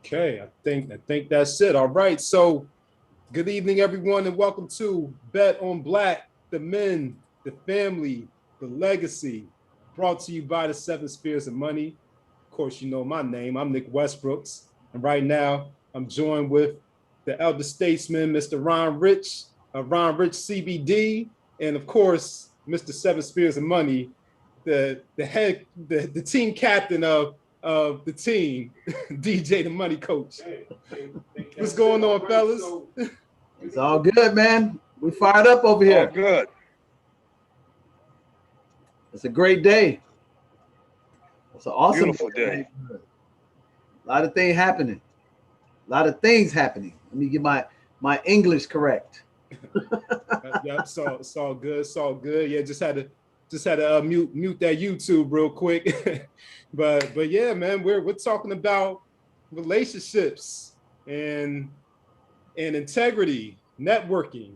Okay, I think that's it. All right. So good evening, everyone, and welcome to Bet on Black, the men, the family, the legacy, brought to you by the Seven Spheres of Money. Of course, you know my name. I'm Nick Westbrooks. And right now, I'm joined with the elder statesman, Mr. Ron Rich, Ron Rich CBD, and of course, Mr. Seven Spheres of Money, the team captain of the team, DJ the Money Coach. What's going on, fellas? It's all good, man. We fired up over here. All good. It's a great day. It's an awesome, beautiful day. A lot of things happening. A lot of things happening. Let me get my English correct. Yeah, it's all good. It's all good. Yeah, just had to mute that YouTube real quick. but yeah, man, we're talking about relationships and integrity, networking,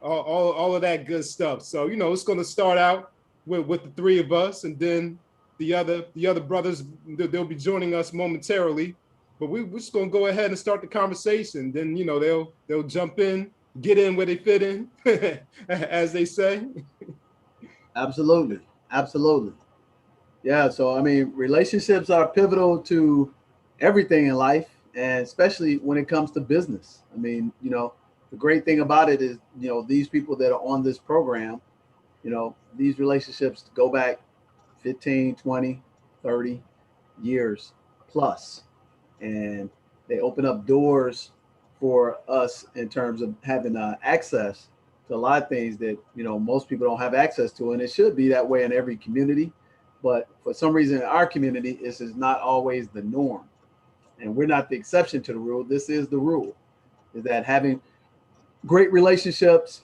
all of that good stuff. So, you know, it's going to start out with the three of us, and then the other brothers, they'll be joining us momentarily. But we're just going to go ahead and start the conversation. Then, you know, they'll jump in, get in where they fit in, as they say. Absolutely. Absolutely. Yeah. So, I mean, relationships are pivotal to everything in life, and especially when it comes to business. I mean, you know, the great thing about it is, you know, these people that are on this program, you know, these relationships go back 15, 20, 30 years plus. And they open up doors for us in terms of having access to a lot of things that, you know, most people don't have access to. And it should be that way in every community. But for some reason, in our community, this is not always the norm. And we're not the exception to the rule. This is the rule, is that having great relationships,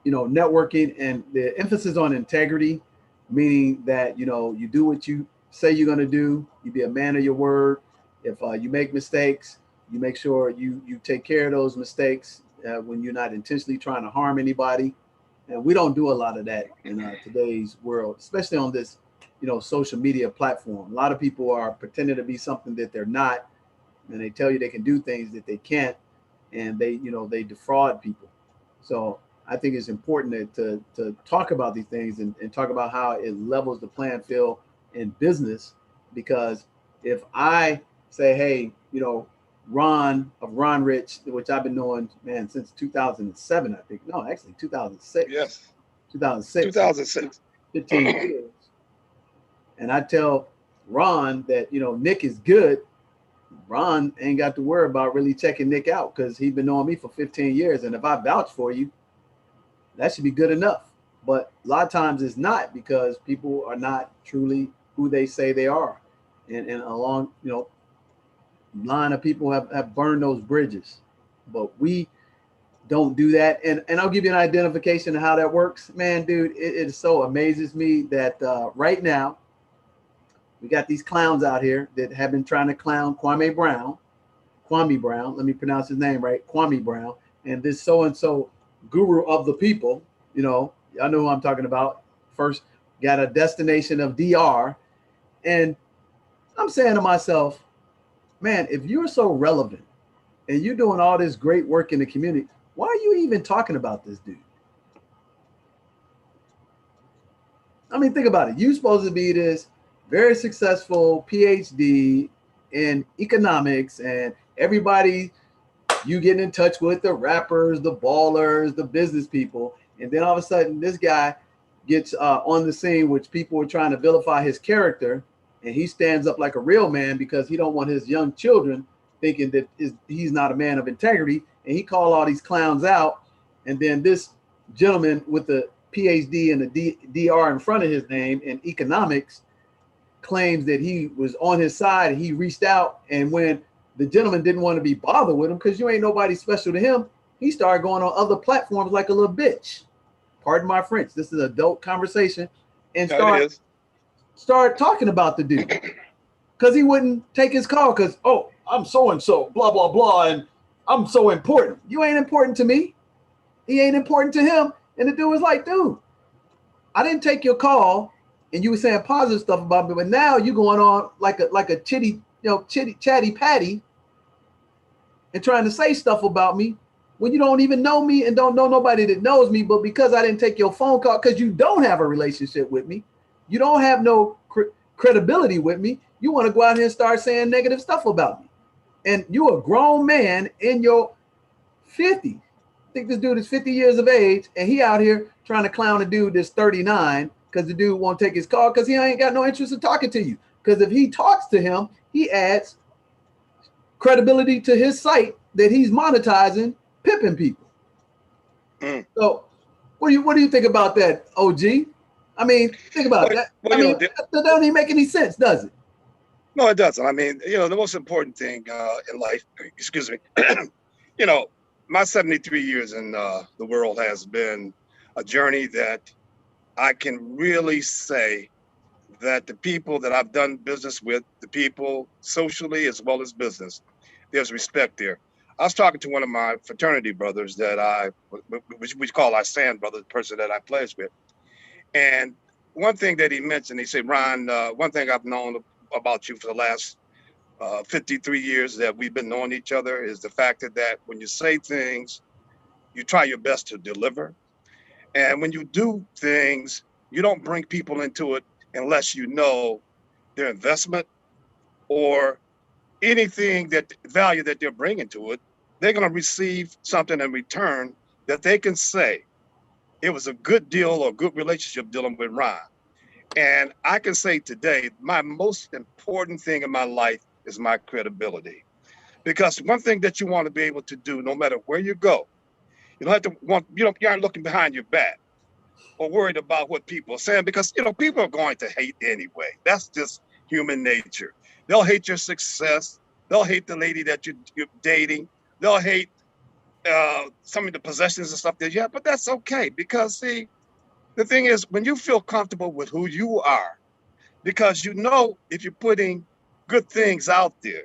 you know, networking, and the emphasis on integrity, meaning that, you know, you do what you say you're going to do. You be a man of your word. If you make mistakes, you make sure you take care of those mistakes when you're not intentionally trying to harm anybody. And we don't do a lot of that in today's world, especially on this, you know, social media platform. A lot of people are pretending to be something that they're not, and they tell you they can do things that they can't, and they defraud people. So I think it's important to talk about these things and talk about how it levels the playing field in business. Because if I say, hey, you know, Ron of Ron Rich, which I've been knowing, man, since 2007, I think. No, actually 2006. Yes. 2006. 2006. 15 years. And I tell Ron that, you know, Nick is good. Ron ain't got to worry about really checking Nick out, because he's been knowing me for 15 years. And if I vouch for you, that should be good enough. But a lot of times it's not, because people are not truly who they say they are. And along, you know, line of people have burned those bridges. But we don't do that. And I'll give you an identification of how that works. Man, dude, it so amazes me that right now, we got these clowns out here that have been trying to clown Kwame Brown, let me pronounce his name right, Kwame Brown, and this so-and-so guru of the people, you know, y'all know who I'm talking about. First, got a destination of DR. And I'm saying to myself, man, if you're so relevant and you're doing all this great work in the community, why are you even talking about this dude? I mean, think about it. You're supposed to be this very successful PhD in economics, and everybody you getting in touch with, the rappers, the ballers, the business people. And then all of a sudden this guy gets on the scene, which people are trying to vilify his character. And he stands up like a real man, because he don't want his young children thinking that he's not a man of integrity. And he called all these clowns out. And then this gentleman with the PhD and the DR in front of his name in economics claims that he was on his side, and he reached out. And when the gentleman didn't want to be bothered with him, because you ain't nobody special to him, he started going on other platforms like a little bitch. Pardon my French. This is an adult conversation. And start talking about the dude, because he wouldn't take his call, because, oh, I'm so-and-so, blah, blah, blah, and I'm so important. You ain't important to me. He ain't important to him. And the dude was like, dude, I didn't take your call, and you were saying positive stuff about me, but now you going on like a chitty chatty patty and trying to say stuff about me when you don't even know me and don't know nobody that knows me. But because I didn't take your phone call, because you don't have a relationship with me, you don't have no credibility with me, you want to go out here and start saying negative stuff about me. And you a grown man in your 50s. I think this dude is 50 years of age, and he out here trying to clown a dude that's 39 because the dude won't take his call because he ain't got no interest in talking to you. Because if he talks to him, he adds credibility to his site that he's monetizing, pimping people. So what do you think about that, OG? I mean, think about that. I mean, that don't even make any sense, does it? No, it doesn't. I mean, the most important thing in life, excuse me, my 73 years in the world has been a journey that I can really say that the people that I've done business with, the people socially as well as business, there's respect there. I was talking to one of my fraternity brothers that which we call our sand brother, the person that I pledged with. And one thing that he mentioned, he said, Ron, one thing I've known about you for the last 53 years that we've been knowing each other is the fact that when you say things, you try your best to deliver. And when you do things, you don't bring people into it unless you know their investment or anything that value that they're bringing to it. They're going to receive something in return that they can say, it was a good deal or good relationship dealing with Ron. And I can say today, my most important thing in my life is my credibility. Because one thing that you want to be able to do, no matter where you go, you don't have to you aren't looking behind your back or worried about what people are saying, because, people are going to hate anyway. That's just human nature. They'll hate your success. They'll hate the lady that you're dating. They'll hate some of the possessions and stuff that you have, but that's okay. Because see, the thing is, when you feel comfortable with who you are, because if you're putting good things out there,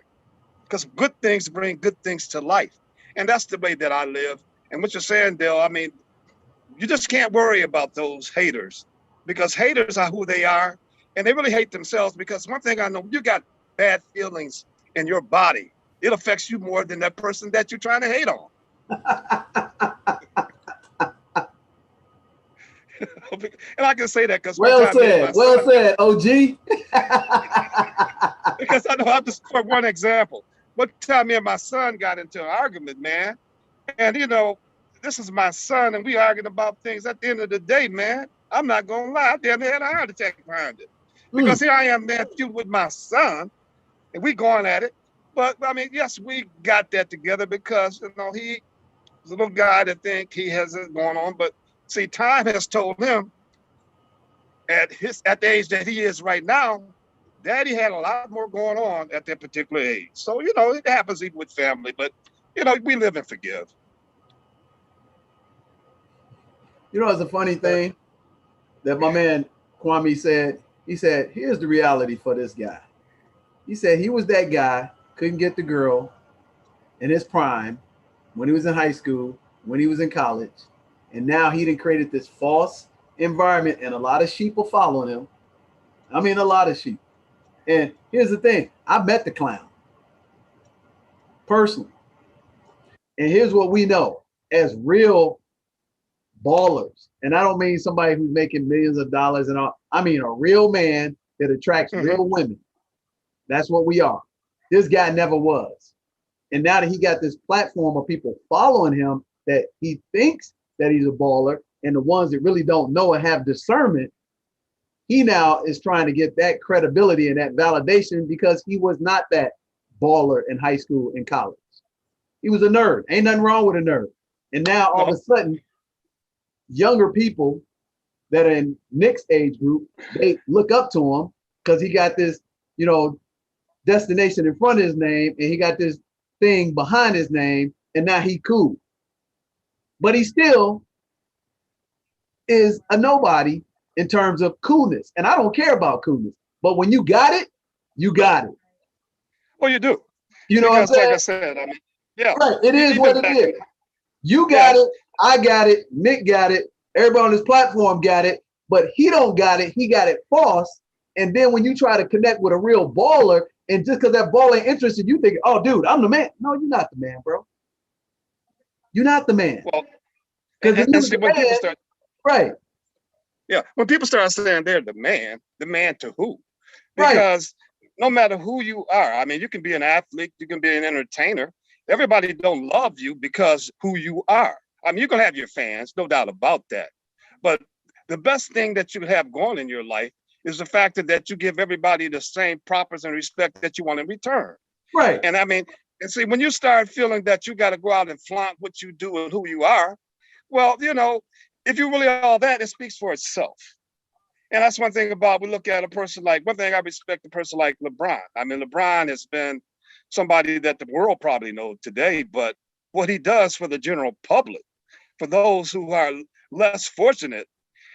because good things bring good things to life. And that's the way that I live. And what you're saying, Dale, I mean, you just can't worry about those haters, because haters are who they are. And they really hate themselves, because one thing I know, you got bad feelings in your body. It affects you more than that person that you're trying to hate on. And I can say that because well said, OG. Because I know, I'll just for one example. One time me and my son got into an argument, man. And this is my son, and we arguing about things. At the end of the day, man, I'm not gonna lie, I damn near had a heart attack behind it. Because here I am, man, feud with my son, and we going at it. But I mean, yes, we got that together because he was a little guy that think he has it going on. But see, time has told him at the age that he is right now, Daddy had a lot more going on at that particular age. So, it happens even with family, but we live and forgive. It's a funny thing that my man Kwame said. He said, here's the reality for this guy. He said he was that guy, couldn't get the girl in his prime, when he was in high school, when he was in college. And now he done created this false environment, and a lot of sheep are following him. I mean, a lot of sheep. And here's the thing. I met the clown personally. And here's what we know as real ballers. And I don't mean somebody who's making millions of dollars and all. I mean a real man that attracts real women. That's what we are. This guy never was. And now that he got this platform of people following him, that he thinks that he's a baller, and the ones that really don't know and have discernment, he now is trying to get that credibility and that validation, because he was not that baller in high school and college. He was a nerd. Ain't nothing wrong with a nerd. And now all of a sudden, younger people that are in Nick's age group, they look up to him because he got this, destination in front of his name, and he got this thing behind his name, and now he cool. But he still is a nobody in terms of coolness. And I don't care about coolness, but when you got it, you got it. Well, you do. You know what I'm saying? Like I said, I mean, yeah. Right. It is what it is. You got it. I got it. Nick got it. Everybody on this platform got it, but he don't got it. He got it false. And then when you try to connect with a real baller, And just because that ball ain't interested, you think, oh, dude, I'm the man. No, you're not the man, bro. You're not the man. Well, Because and see, when people start, right. Yeah, when people start saying they're the man to who? Because no matter who you are, I mean, you can be an athlete, you can be an entertainer. Everybody don't love you because who you are. I mean, you're gonna have your fans, no doubt about that. But the best thing that you have going in your life is the fact that you give everybody the same propers and respect that you want in return. Right. And I mean, and see, when you start feeling that you got to go out and flaunt what you do and who you are, well, you know, if you really all that, it speaks for itself. And that's one thing about, we look at a person like, one thing I respect a person like LeBron. I mean, LeBron has been somebody that the world probably knows today, but what he does for the general public, for those who are less fortunate,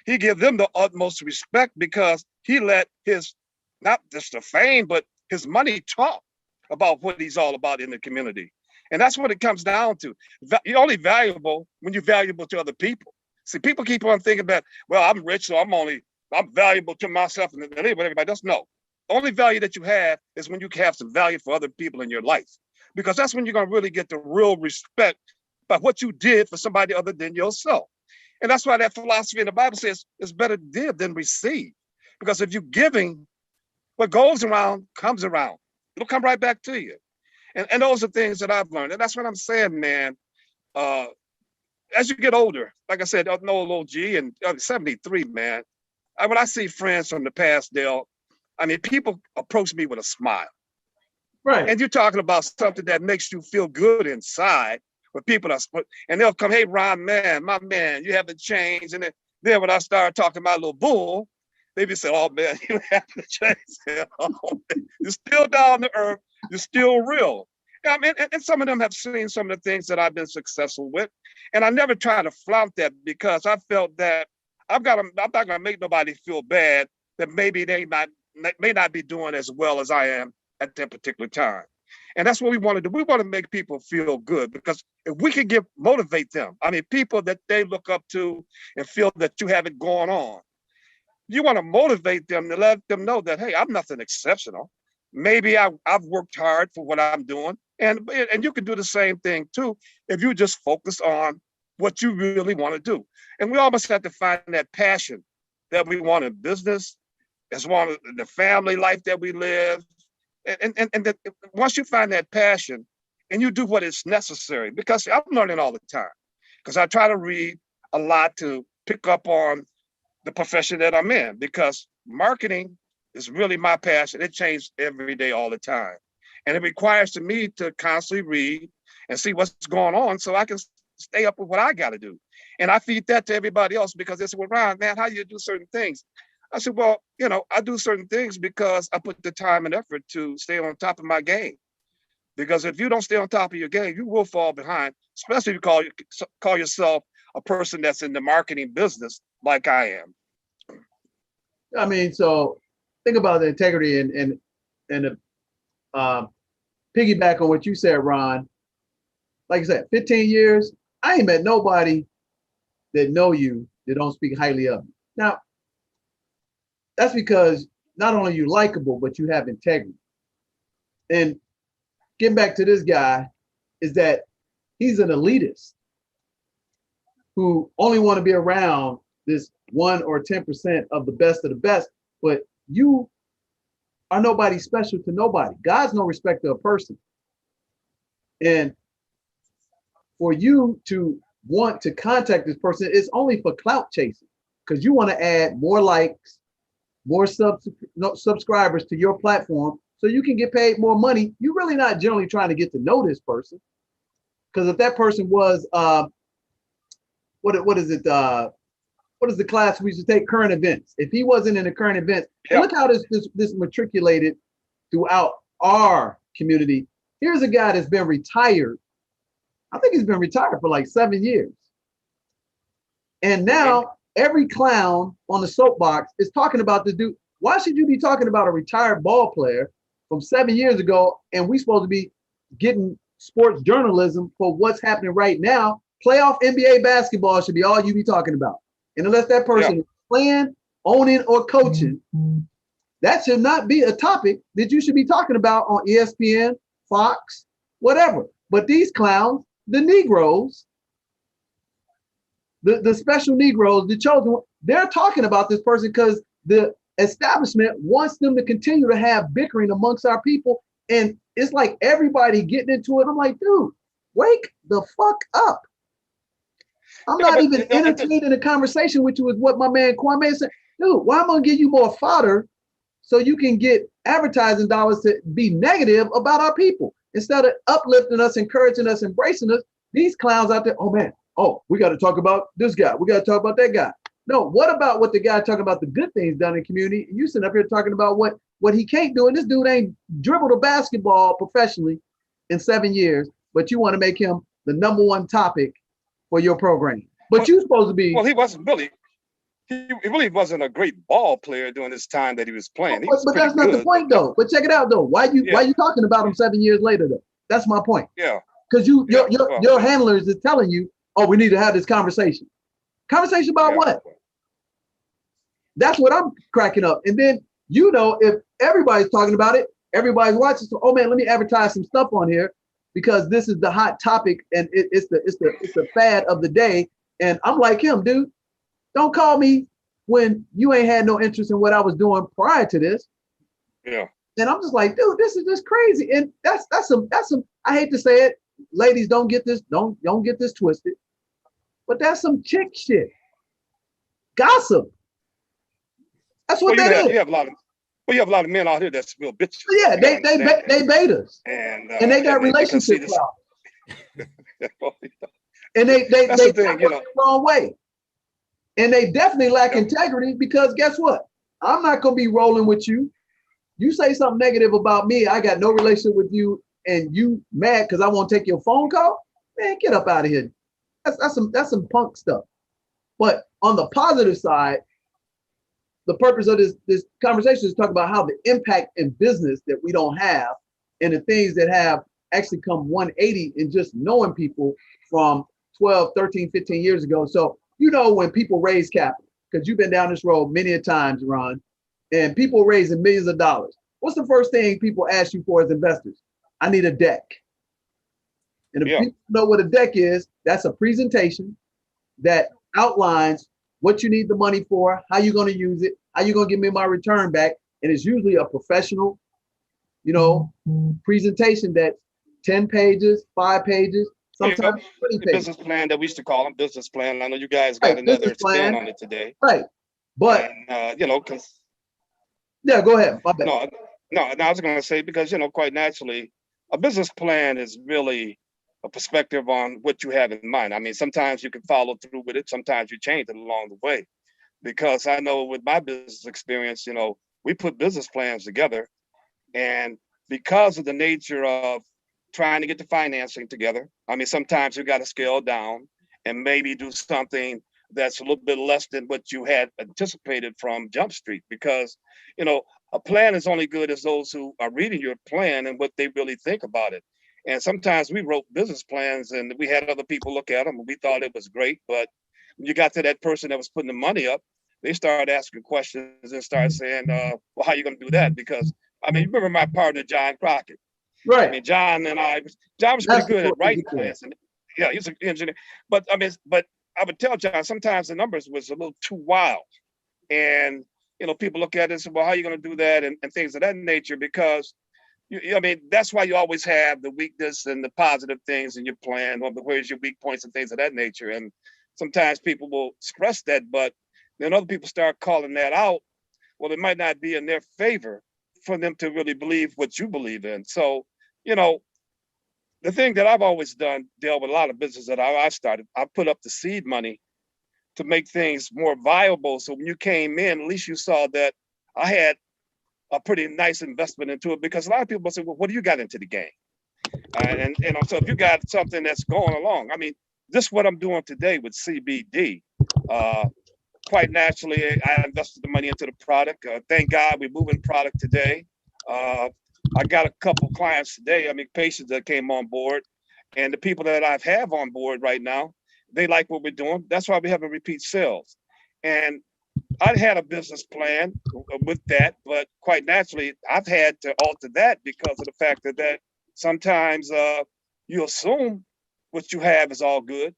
he gives them the utmost respect because he let his, not just the fame, but his money talk about what he's all about in the community. And that's what it comes down to. You're only valuable when you're valuable to other people. See, people keep on thinking that, well, I'm rich, so I'm valuable to myself and everybody else. No, the only value that you have is when you have some value for other people in your life, because that's when you're gonna really get the real respect by what you did for somebody other than yourself. And that's why that philosophy in the Bible says it's better to give than receive. Because if you're giving, what goes around comes around. It'll come right back to you. And those are things that I've learned. And that's what I'm saying, man. As you get older, like I said, I'm no old OG and 73, man. When I see friends from the past, I mean, people approach me with a smile. Right. And you're talking about something that makes you feel good inside. When people are, and they'll come, hey, Ron, man, my man, you haven't changed. And then when I start talking about a little bull, they be saying, oh, man, you haven't changed. You're still down to earth. You're still real. I mean, and some of them have seen some of the things that I've been successful with. And I never try to flaunt that because I felt that I'm not going to make nobody feel bad that maybe they may not be doing as well as I am at that particular time. And that's what we want to do. We want to make people feel good, because if we can motivate them, I mean, people that they look up to and feel that you have it going on, you want to motivate them to let them know that, hey, I'm nothing exceptional. Maybe I've worked hard for what I'm doing. And you can do the same thing too, if you just focus on what you really want to do. And we almost have to find that passion that we want in business, as well as the family life that we live. And that once you find that passion and you do what is necessary, because I'm learning all the time, because I try to read a lot to pick up on the profession that I'm in, because marketing is really my passion. It changes every day, all the time. And it requires me to constantly read and see what's going on so I can stay up with what I got to do. And I feed that to everybody else, because they say, well, Ron, man, how do you do certain things? I said, well, you know, I do certain things because I put the time and effort to stay on top of my game. Because if you don't stay on top of your game, you will fall behind, especially if you call yourself a person that's in the marketing business like I am. I mean, so think about the integrity and piggyback on what you said, Ron. Like I said, 15 years, I ain't met nobody that know you that don't speak highly of you. Now, that's because not only are you likable, but you have integrity. And getting back to this guy is that he's an elitist who only want to be around this 1 or 10% of the best, but you are nobody special to nobody. God's no respecter of person. And for you to want to contact this person, it's only for clout chasing, because you want to add more likes, more subscribers to your platform so you can get paid more money. You're really not generally trying to get to know this person, because if that person was what is the class we used to take, current events, if he wasn't in the current events, look how this matriculated throughout our community. Here's a guy that's been retired. I think he's been retired for like 7 years, and now every clown on the soapbox is talking about the dude. Why should you be talking about a retired ball player from 7 years ago, and we supposed to be getting sports journalism for what's happening right now? Playoff NBA basketball should be all you be talking about. And unless that person is playing, owning, or coaching, That should not be a topic that you should be talking about on ESPN, Fox, whatever. But these clowns, the Negroes, the special Negroes, the chosen, they're talking about this person because the establishment wants them to continue to have bickering amongst our people. And it's like everybody getting into it. I'm like, dude, wake the fuck up. I'm not even entertaining a conversation with you, is what my man Kwame said. Dude, why am I gonna give you more fodder so you can get advertising dollars to be negative about our people instead of uplifting us, encouraging us, embracing us? These clowns out there, oh man, oh, we got to talk about this guy. We got to talk about that guy. No, what about what the guy talking about the good things done in the community? You sitting up here talking about what he can't do. And this dude ain't dribbled a basketball professionally in 7 years, but you want to make him the #1 topic for your program. But you're supposed to be. Well, he wasn't really. He really wasn't a great ball player during this time that he was playing. But that's not the point, though. But check it out, though. Why you talking about him 7 years later, though? That's my point. Yeah. Because your handlers is telling you, oh, we need to have this conversation. Conversation about what? That's what I'm cracking up. And then, if everybody's talking about it, everybody's watching. So, oh man, let me advertise some stuff on here because this is the hot topic and it's the fad of the day. And I'm like him, dude. Don't call me when you ain't had no interest in what I was doing prior to this. Yeah. And I'm just like, dude, this is just crazy. And that's some. I hate to say it, ladies, don't get this twisted, but that's some chick shit. Gossip. That's what that is. You have a lot of men out here that's real bitches. Yeah, they betas. And they got relationship clout. And they the wrong way. And they definitely lack integrity because guess what? I'm not gonna be rolling with you. You say something negative about me, I got no relationship with you, and you mad because I won't take your phone call. Man, get up out of here. That's some punk stuff. But on the positive side, the purpose of this conversation is to talk about how the impact in business that we don't have and the things that have actually come 180 in just knowing people from 12, 13, 15 years ago. So, when people raise capital, because you've been down this road many a times, Ron, and people raising millions of dollars. What's the first thing people ask you for as investors? I need a deck. And if people know what a deck is, that's a presentation that outlines what you need the money for, how you're going to use it, how you're going to give me my return back. And it's usually a professional, presentation that's 10 pages, 5 pages, sometimes 20 pages. Business plan that we used to call them business plan. I know you guys got another spin on it today. Right. But, because. Yeah, go ahead. My bad. No, I was going to say, because, quite naturally, a business plan is really a perspective on what you have in mind. I mean, sometimes you can follow through with it. Sometimes you change it along the way. Because I know with my business experience, we put business plans together. And because of the nature of trying to get the financing together, I mean, sometimes you got to scale down and maybe do something that's a little bit less than what you had anticipated from Jump Street. Because, a plan is only good as those who are reading your plan and what they really think about it. And sometimes we wrote business plans and we had other people look at them and we thought it was great. But when you got to that person that was putting the money up, they started asking questions and started saying, well, how are you going to do that? Because, I mean, you remember my partner, John Crockett. Right. I mean, John was pretty good at writing plans. And, he's an engineer. But I would tell John, sometimes the numbers was a little too wild. And, people look at it and say, well, how are you going to do that? And things of that nature, because that's why you always have the weakness and the positive things in your plan, or where's your weak points and things of that nature. And sometimes people will express that, but then other people start calling that out. Well, it might not be in their favor for them to really believe what you believe in. So, the thing that I've always done, dealt with a lot of business that I started, I put up the seed money to make things more viable. So when you came in, at least you saw that I had a pretty nice investment into it, because a lot of people say, well, what do you got into the game? And so if you got something that's going along, I mean, this is what I'm doing today with CBD. Quite naturally, I invested the money into the product. Thank God we're moving product today. I got a couple clients today, patients that came on board, and the people that I have on board right now, they like what we're doing. That's why we have a repeat sales. And I had a business plan with that, but quite naturally, I've had to alter that because of the fact that sometimes you assume what you have is all good,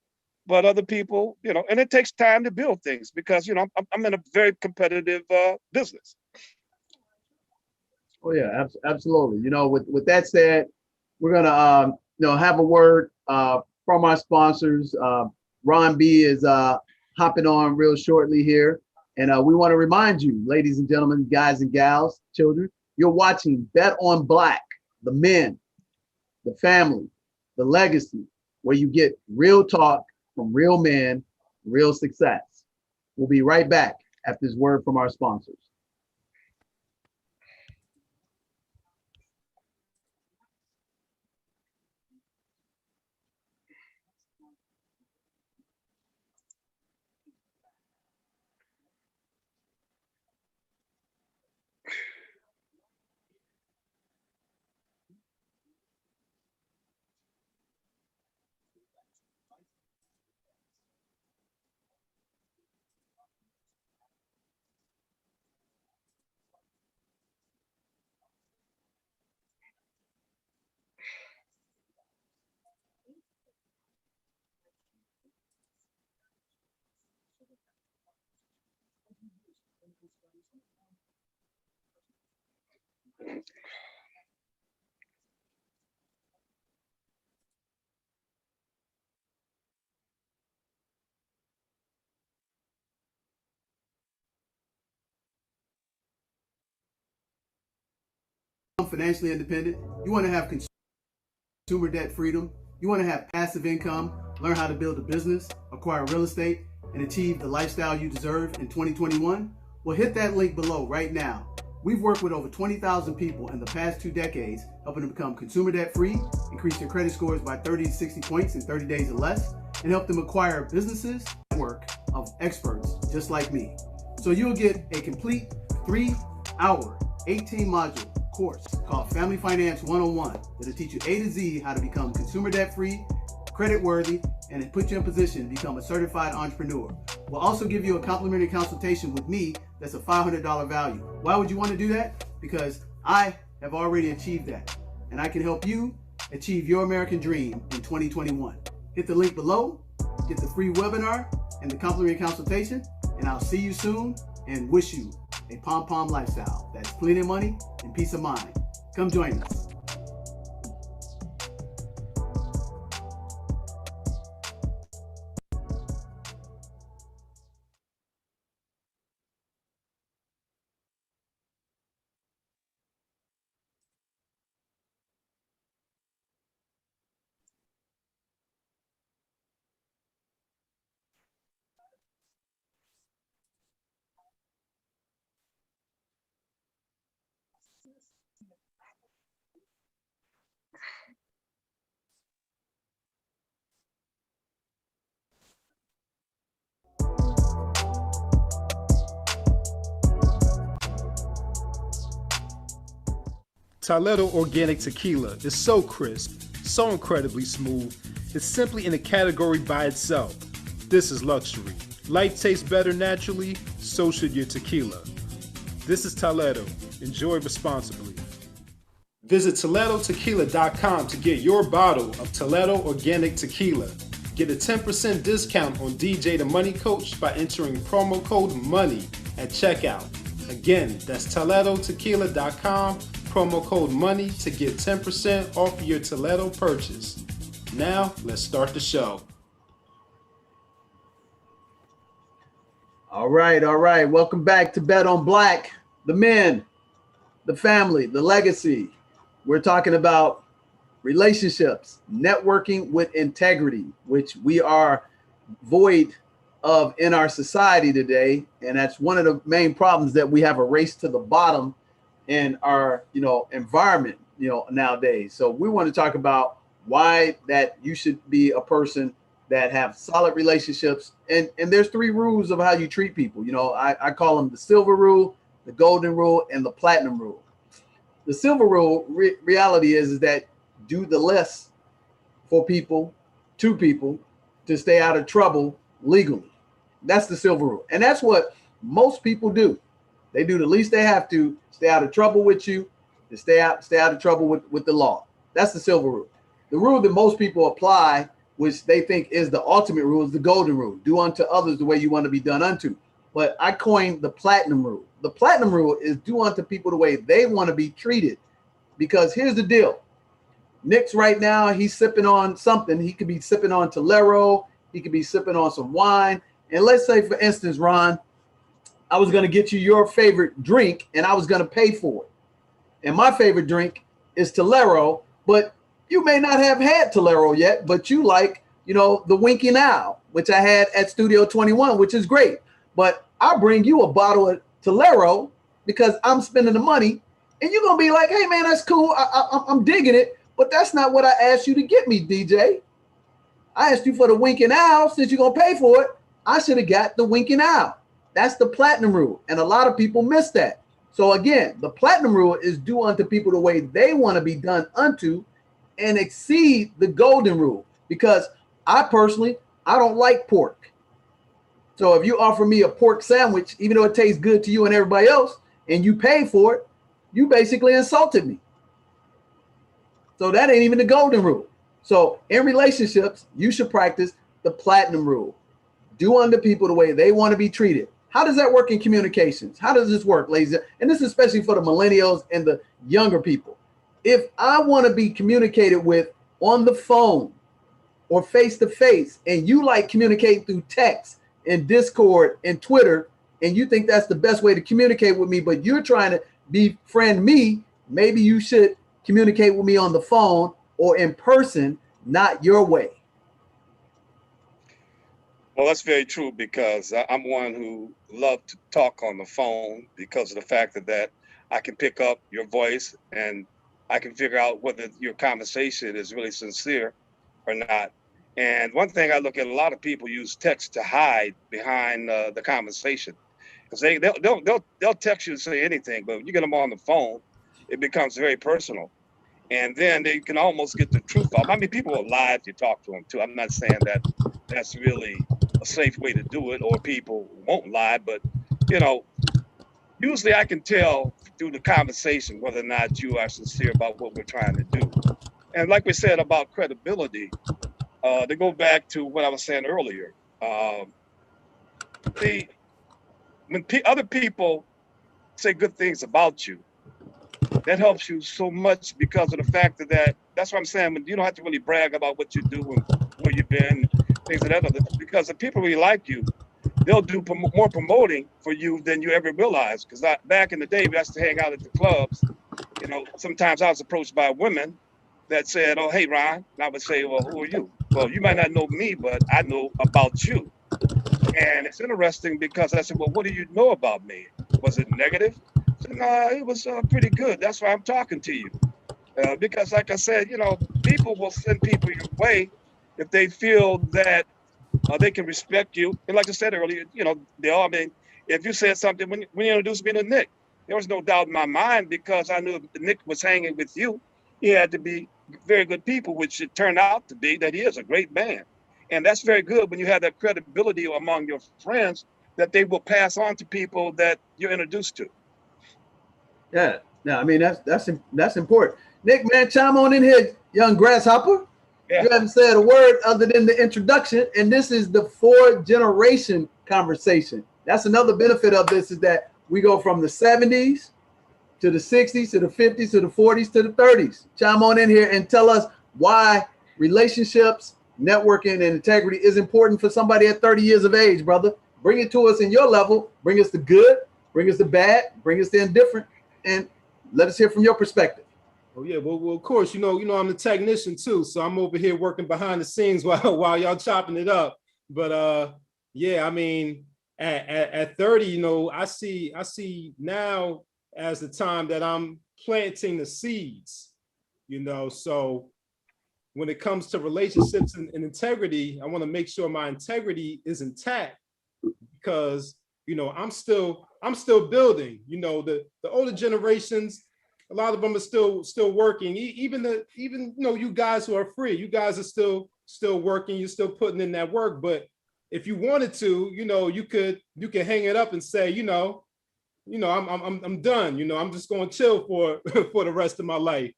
but other people, and it takes time to build things because, I'm in a very competitive business. Oh yeah, absolutely. With that said, we're gonna have a word from our sponsors. Ron B is hopping on real shortly here, and we want to remind you, ladies and gentlemen, guys and gals, children, you're watching Bet on Black, the men, the family, the legacy, where you get real talk from real men, real success. We'll be right back after this word from our sponsors. Financially independent, you want to have consumer debt freedom, you want to have passive income, learn how to build a business, acquire real estate, and achieve the lifestyle you deserve in 2021? Well, hit that link below right now. We've worked with over 20,000 people in the past 2 decades, helping them become consumer debt free, increase their credit scores by 30 to 60 points in 30 days or less, and help them acquire businesses and work of experts just like me. So you'll get a complete 3-hour, 18-module course called Family Finance 101 that'll teach you A to Z how to become consumer debt free, credit worthy, and put you in position to become a certified entrepreneur. We'll also give you a complimentary consultation with me that's a $500 value. Why would you want to do that? Because I have already achieved that, and I can help you achieve your American dream in 2021. Hit the link below, get the free webinar and the complimentary consultation, and I'll see you soon and wish you a pom-pom lifestyle that's plenty of money and peace of mind. Come join us. Toledo Organic Tequila is so crisp, so incredibly smooth, it's simply in a category by itself. This is luxury. Life tastes better naturally, so should your tequila. This is Toledo. Enjoy responsibly. Visit ToledoTequila.com to get your bottle of Toledo Organic Tequila. Get a 10% discount on DJ the Money Coach by entering promo code MONEY at checkout. Again, that's ToledoTequila.com, promo code MONEY to get 10% off your Toledo purchase. Now, let's start the show. All right. Welcome back to Bet on Black, the men, the family, the legacy. We're talking about relationships, networking with integrity, which we are void of in our society today. And that's one of the main problems, that we have a race to the bottom in our, environment, nowadays. So we want to talk about why that you should be a person that have solid relationships. And there's 3 rules of how you treat people. I call them the silver rule, the golden rule, and the platinum rule. The silver rule reality is that do the less for people, to people, to stay out of trouble legally. That's the silver rule. And that's what Most people do. They do the least they have to stay out of trouble with you, to stay out of trouble with the law. That's the silver rule. The rule that most people apply, which they think is the ultimate rule, is the golden rule. Do unto others the way you want to be done unto. But I coined the platinum rule. The platinum rule is do unto people the way they want to be treated. Because here's the deal. Nick's right now, he's sipping on something. He could be sipping on Tolero. He could be sipping on some wine. And let's say, for instance, Ron, I was going to get you your favorite drink and I was going to pay for it. And my favorite drink is Tolero, but you may not have had Tolero yet, but you like, the Winking Owl, which I had at Studio 21, which is great. But I'll bring you a bottle of Tolero because I'm spending the money and you're going to be like, hey, man, that's cool. I'm digging it. But that's not what I asked you to get me, DJ. I asked you for the Winking Owl. Since you're going to pay for it, I should have got the Winking Owl. That's the platinum rule. And a lot of people miss that. So again, the platinum rule is do unto people the way they want to be done unto and exceed the golden rule. Because I don't like pork. So if you offer me a pork sandwich, even though it tastes good to you and everybody else, and you pay for it, you basically insulted me. So that ain't even the golden rule. So in relationships, you should practice the platinum rule. Do unto people the way they want to be treated. How does that work in communications? How does this work, ladies? And this is especially for the millennials and the younger people. If I want to be communicated with on the phone or face-to-face, and you like communicating through text and Discord and Twitter, and you think that's the best way to communicate with me, but you're trying to befriend me, maybe you should communicate with me on the phone or in person, not your way. Well, that's very true because I'm one who loves to talk on the phone because of the fact that I can pick up your voice and I can figure out whether your conversation is really sincere or not. And one thing I look at, a lot of people use text to hide behind the conversation because they'll text you to say anything, but when you get them on the phone, it becomes very personal. And then they can almost get the truth off. I mean, people will lie if you talk to them too. I'm not saying that that's really a safe way to do it, or people won't lie, but usually I can tell through the conversation whether or not you are sincere about what we're trying to do. And like we said about credibility, to go back to what I was saying earlier, when other people say good things about you, that helps you so much because of the fact that's what I'm saying. When you don't have to really brag about what you do and where you've been, things of that other, because if people really like you, they'll do more promoting for you than you ever realize. Because back in the day, we used to hang out at the clubs. Sometimes I was approached by women that said, "Oh, hey, Ron," and I would say, "Well, who are you?" "Well, you might not know me, but I know about you." And it's interesting because I said, "Well, what do you know about me? Was it negative?" I said, "No, it was pretty good. That's why I'm talking to you." Because like I said, people will send people your way if they feel that they can respect you. And like I said earlier, if you said something, when you introduced me to Nick, there was no doubt in my mind because I knew if Nick was hanging with you, he had to be very good people, which it turned out to be that he is a great man. And that's very good when you have that credibility among your friends that they will pass on to people that you're introduced to. Yeah, I mean, that's important. Nick, man, chime on in here, young grasshopper. Yeah. You haven't said a word other than the introduction, and this is the 4-generation conversation. That's another benefit of this is that we go from the 70s to the 60s to the 50s to the 40s to the 30s. Chime on in here and tell us why relationships, networking, and integrity is important for somebody at 30 years of age, brother. Bring it to us in your level. Bring us the good, bring us the bad, bring us the indifferent, and let us hear from your perspective. Oh yeah, well, of course, I'm the technician too, so I'm over here working behind the scenes while y'all chopping it up. But yeah, I mean, at 30, I see now as the time that I'm planting the seeds, So when it comes to relationships and integrity, I want to make sure my integrity is intact because I'm still building. The older generations, a lot of them are still working. Even you guys who are free, you guys are still working. You're still putting in that work. But if you wanted to, you could hang it up and say, I'm done. I'm just going to chill for for the rest of my life.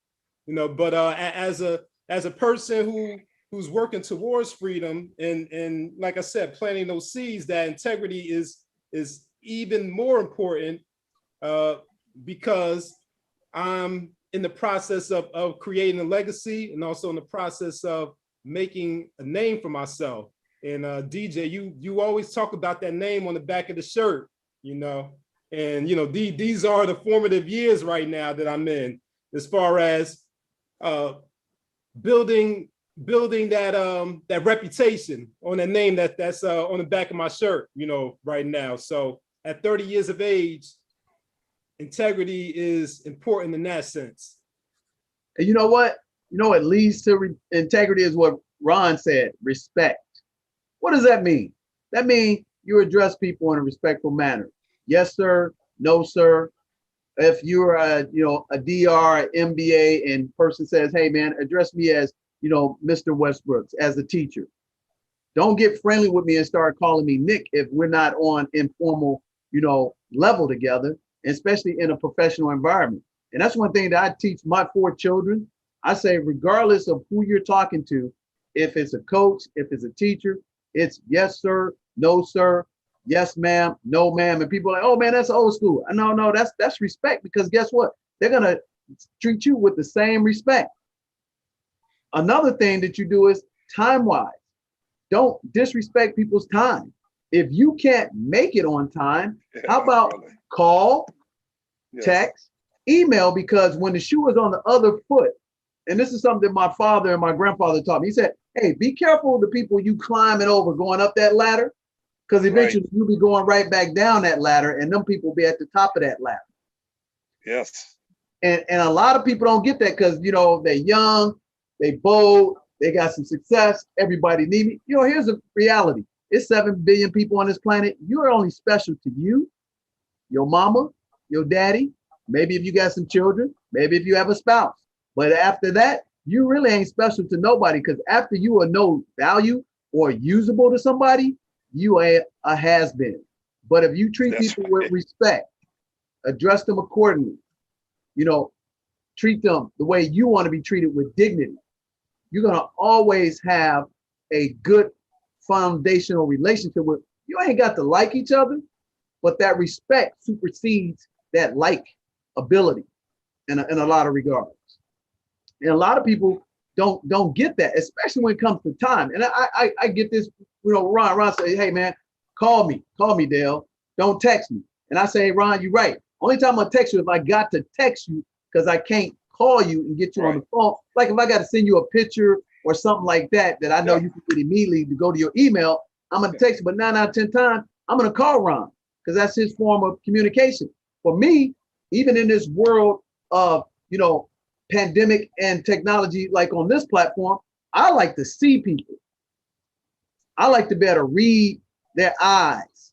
But as a person who's working towards freedom, and like I said, planting those seeds, that integrity is even more important, because I'm in the process of creating a legacy, and also in the process of making a name for myself. And DJ, you always talk about that name on the back of the shirt, and these are the formative years right now that I'm in, as far as building that reputation on that name that's on the back of my shirt, right now. So at 30 years of age, integrity is important in that sense. And you know what? What leads to integrity is what Ron said: respect. What does that mean? That means you address people in a respectful manner. Yes, sir. No, sir. If you're a DR, MBA, and person says, hey, man, address me as, Mr. Westbrooks, as a teacher. Don't get friendly with me and start calling me Nick if we're not on informal, level together, especially in a professional environment. And that's one thing that I teach my 4 children. I say, regardless of who you're talking to, if it's a coach, if it's a teacher, it's yes, sir, no, sir, yes, ma'am, no, ma'am. And people are like, oh, man, that's old school. No, that's respect, because guess what? They're going to treat you with the same respect. Another thing that you do is time-wise. Don't disrespect people's time. If you can't make it on time, how about call, text, email? Because when the shoe is on the other foot, and this is something my father and my grandfather taught me. He said, hey, be careful of the people you climbing over going up that ladder, because eventually you'll be going right back down that ladder, and them people will be at the top of that ladder. Yes. And a lot of people don't get that because, they're young, they bold, they got some success, everybody need me. Here's a reality. It's 7 billion people on this planet. You're only special to you, your mama, your daddy, maybe if you got some children, maybe if you have a spouse. But after that, you really ain't special to nobody, because after you are no value or usable to somebody, you are a has-been. But if you treat people with respect, address them accordingly, treat them the way you want to be treated with dignity, you're going to always have a good foundational relationship with. You ain't got to like each other, but that respect supersedes that like ability in a lot of regards. And a lot of people don't get that, especially when it comes to time. And I get this, Ron say, hey, man, call me, Dale. Don't text me. And I say, hey, Ron, you're right. Only time I text you if I got to text you, because I can't call you and get you on the phone. Like if I got to send you a picture or something like that I know you can get immediately to go to your email, I'm going to text you. But 9 out of 10 times, I'm going to call Ron, because that's his form of communication. For me, even in this world of, pandemic and technology, like on this platform, I like to see people. I like to be able to read their eyes.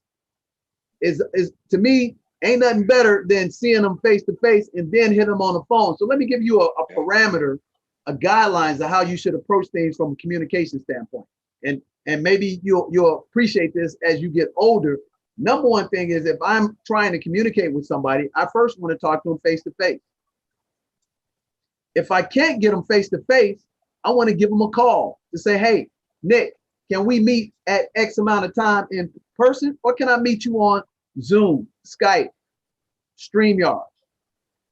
Is to me, ain't nothing better than seeing them face to face and then hit them on the phone. So let me give you a parameter, a guidelines of how you should approach things from a communication standpoint. And maybe you'll appreciate this as you get older. Number one thing is, if I'm trying to communicate with somebody, I first want to talk to them face to face. If I can't get them face to face, I want to give them a call to say, hey, Nick, can we meet at X amount of time in person, or can I meet you on Zoom, Skype, StreamYard?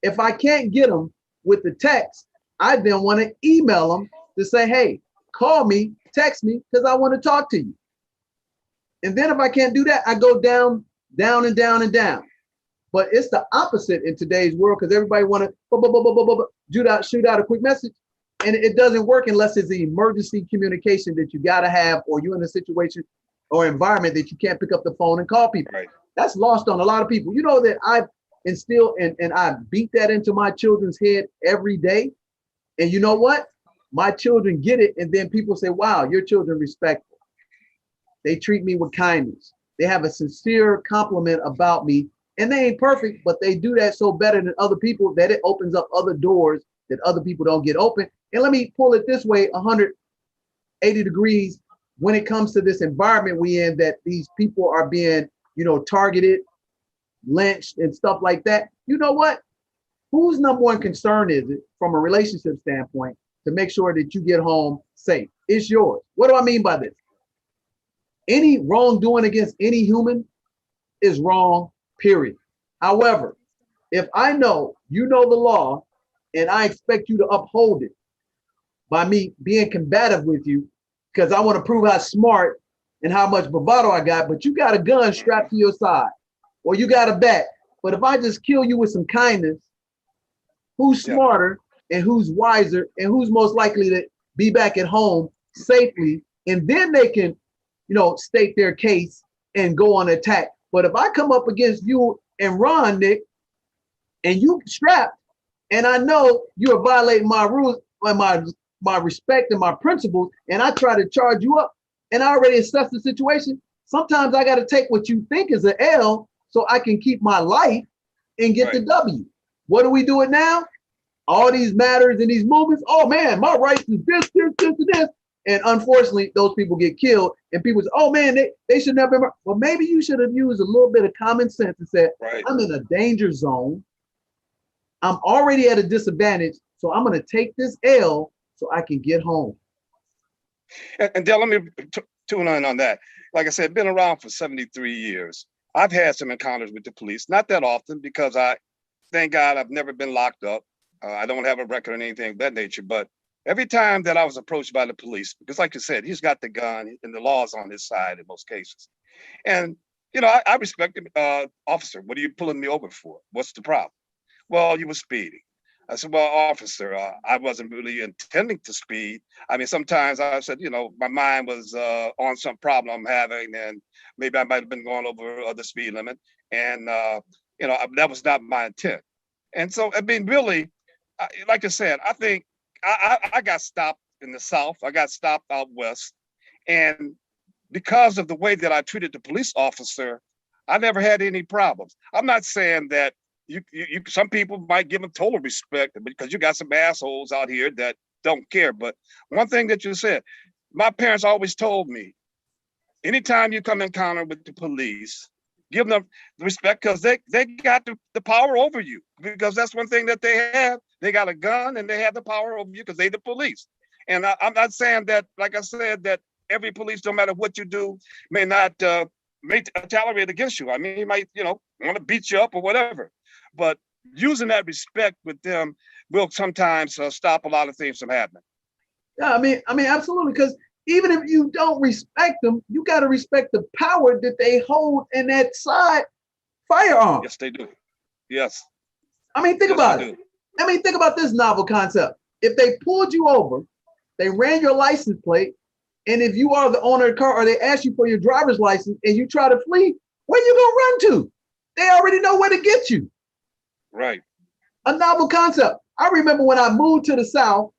If I can't get them with the text, I then want to email them to say, hey, call me, text me, because I want to talk to you. And then if I can't do that, I go down, down, and down, and down. But it's the opposite in today's world, because everybody want to shoot out a quick message. And it doesn't work unless it's the emergency communication that you got to have, or you're in a situation or environment that you can't pick up the phone and call people. Right. That's lost on a lot of people. You know that I've instilled and I beat that into my children's head every day. And you know what? My children get it. And then people say, wow, your children respectful. They treat me with kindness. They have a sincere compliment about me. And they ain't perfect, but they do that so better than other people that it opens up other doors that other people don't get open. And let me pull it this way, 180 degrees. when it comes to this environment we in, that these people are being, you know, targeted, lynched and stuff like that, you know what? Whose number one concern is it from a relationship standpoint to make sure that you get home safe? It's yours. What do I mean by this? Any wrongdoing against any human is wrong, period. However, if I know you know the law and I expect you to uphold it by me being combative with you because I want to prove how smart and how much bravado I got, but you got a gun strapped to your side or you got a bat. But if I just kill you with some kindness, who's smarter and who's wiser and who's most likely to be back at home safely? And then they can, you know, state their case and go on attack. But if I come up against you and Ron, Nick, and you strapped, and I know you are violating my rules and my respect and my principles, and I try to charge you up, and I already assessed the situation, sometimes I got to take what you think is an L so I can keep my life and get the W. What do we do it now? All these matters and these movements, oh man, my rights is this, and this. And unfortunately, those people get killed and people say, oh man, they should never been. Well, maybe you should have used a little bit of common sense and said, I'm in a danger zone. I'm already at a disadvantage. So I'm going to take this L so I can get home. And Dale, let me tune in on that. Like I said, been around for 73 years. I've had some encounters with the police, not that often because thank God I've never been locked up. I don't have a record or anything of that nature, but every time that I was approached by the police, because like you said, he's got the gun and the law's on his side in most cases. And, you know, I respect him. Officer, what are you pulling me over for? What's the problem? Well, you were speeding. I said, well, officer, I wasn't really intending to speed. I mean, sometimes I said, you know, my mind was on some problem I'm having and maybe I might have been going over the speed limit. And, you know, that was not my intent. And so, I mean, really, like I said, I think I got stopped in the South. I got stopped out West. And because of the way that I treated the police officer, I never had any problems. I'm not saying that you some people might give them total respect because you got some assholes out here that don't care. But one thing that you said, my parents always told me, anytime you come encounter with the police, give them the respect because they got the power over you, because that's one thing that they have. They got a gun and they have the power over you because they the police. And I'm not saying that, like I said, that every police, no matter what you do, may not may tolerate against you. I mean, he might, you know, want to beat you up or whatever. But using that respect with them will sometimes stop a lot of things from happening. Yeah, I mean, absolutely. Because even if you don't respect them, you got to respect the power that they hold in that side firearm. Yes, they do. Yes. I mean, think about it. I mean, think about this novel concept. If they pulled you over, they ran your license plate, and if you are the owner of the car or they ask you for your driver's license and you try to flee, where you gonna run to? They already know where to get you. Right. A novel concept. I remember when I moved to the South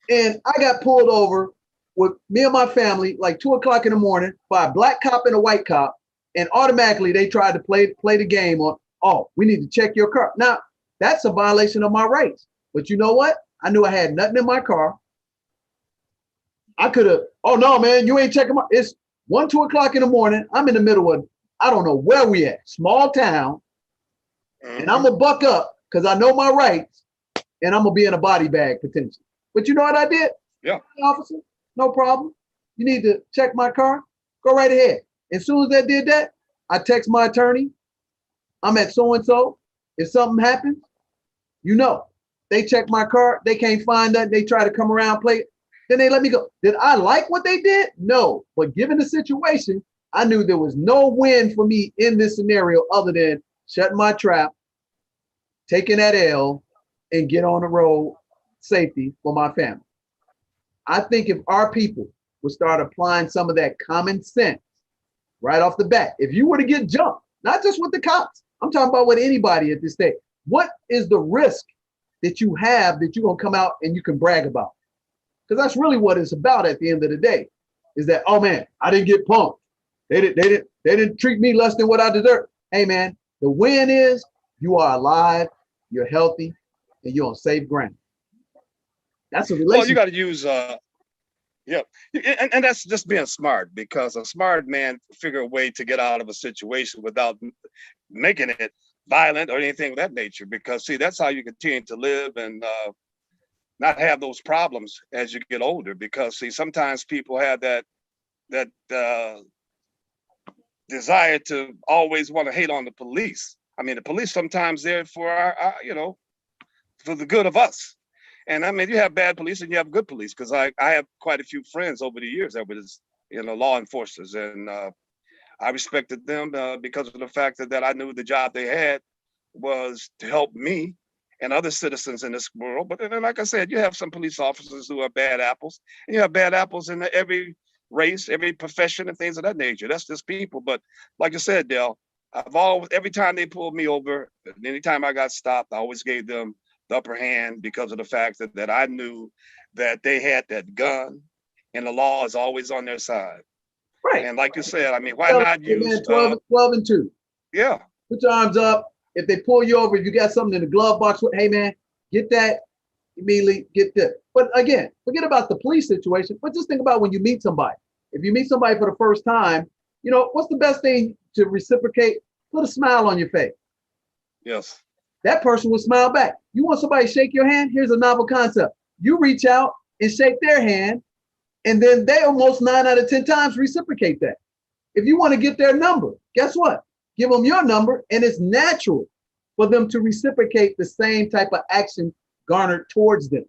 and I got pulled over with me and my family like 2 o'clock in the morning by a black cop and a white cop, and automatically they tried to play the game on, oh, we need to check your car. Now, that's a violation of my rights. But you know what? I knew I had nothing in my car. I could have, oh no, man, you ain't checking my, it's 1, 2 o'clock in the morning. I'm in the middle of, I don't know where we at, small town. And I'm gonna buck up because I know my rights and I'm gonna be in a body bag potentially. But you know what I did? Yeah. Hey, officer, no problem. You need to check my car? Go right ahead. As soon as I did that, I text my attorney. I'm at so-and-so. If something happens, you know, they check my car. They can't find that. They try to come around, play it. Then they let me go. Did I like what they did? No. But given the situation, I knew there was no win for me in this scenario other than shutting my trap, taking that L, and get on the road safety for my family. I think if our people would start applying some of that common sense right off the bat, if you were to get jumped, not just with the cops, I'm talking about with anybody at this stage, what is the risk that you have that you're gonna come out and you can brag about? Because that's really what it's about at the end of the day, is that, oh man, I didn't get punked. They didn't treat me less than what I deserve. Hey man, the win is you are alive, you're healthy, and you're on safe ground. That's a relationship. Well, you got to use Yep. And that's just being smart, because a smart man figure a way to get out of a situation without making it violent or anything of that nature. Because see, that's how you continue to live and not have those problems as you get older. Because see, sometimes people have that desire to always want to hate on the police. I mean, the police sometimes there for our for the good of us. And I mean, you have bad police and you have good police, because I have quite a few friends over the years that was, law enforcers, and I respected them because of the fact that I knew the job they had was to help me and other citizens in this world. But then, like I said, you have some police officers who are bad apples, and you have bad apples in every race, every profession, and things of that nature. That's just people. But like I said, Dale, every time they pulled me over, anytime I got stopped, I always gave them the upper hand, because of the fact that I knew that they had that gun and the law is always on their side. Right. And like you said, I mean, why not use 12 and 2? Yeah. Put your arms up. If they pull you over, if you got something in the glove box, hey man, get that immediately, get that. But again, forget about the police situation, but just think about when you meet somebody. If you meet somebody for the first time, what's the best thing to reciprocate? Put a smile on your face. Yes. That person will smile back. You want somebody to shake your hand? Here's a novel concept. You reach out and shake their hand, and then they almost 9 out of 10 times reciprocate that. If you want to get their number, guess what? Give them your number, and it's natural for them to reciprocate the same type of action garnered towards them.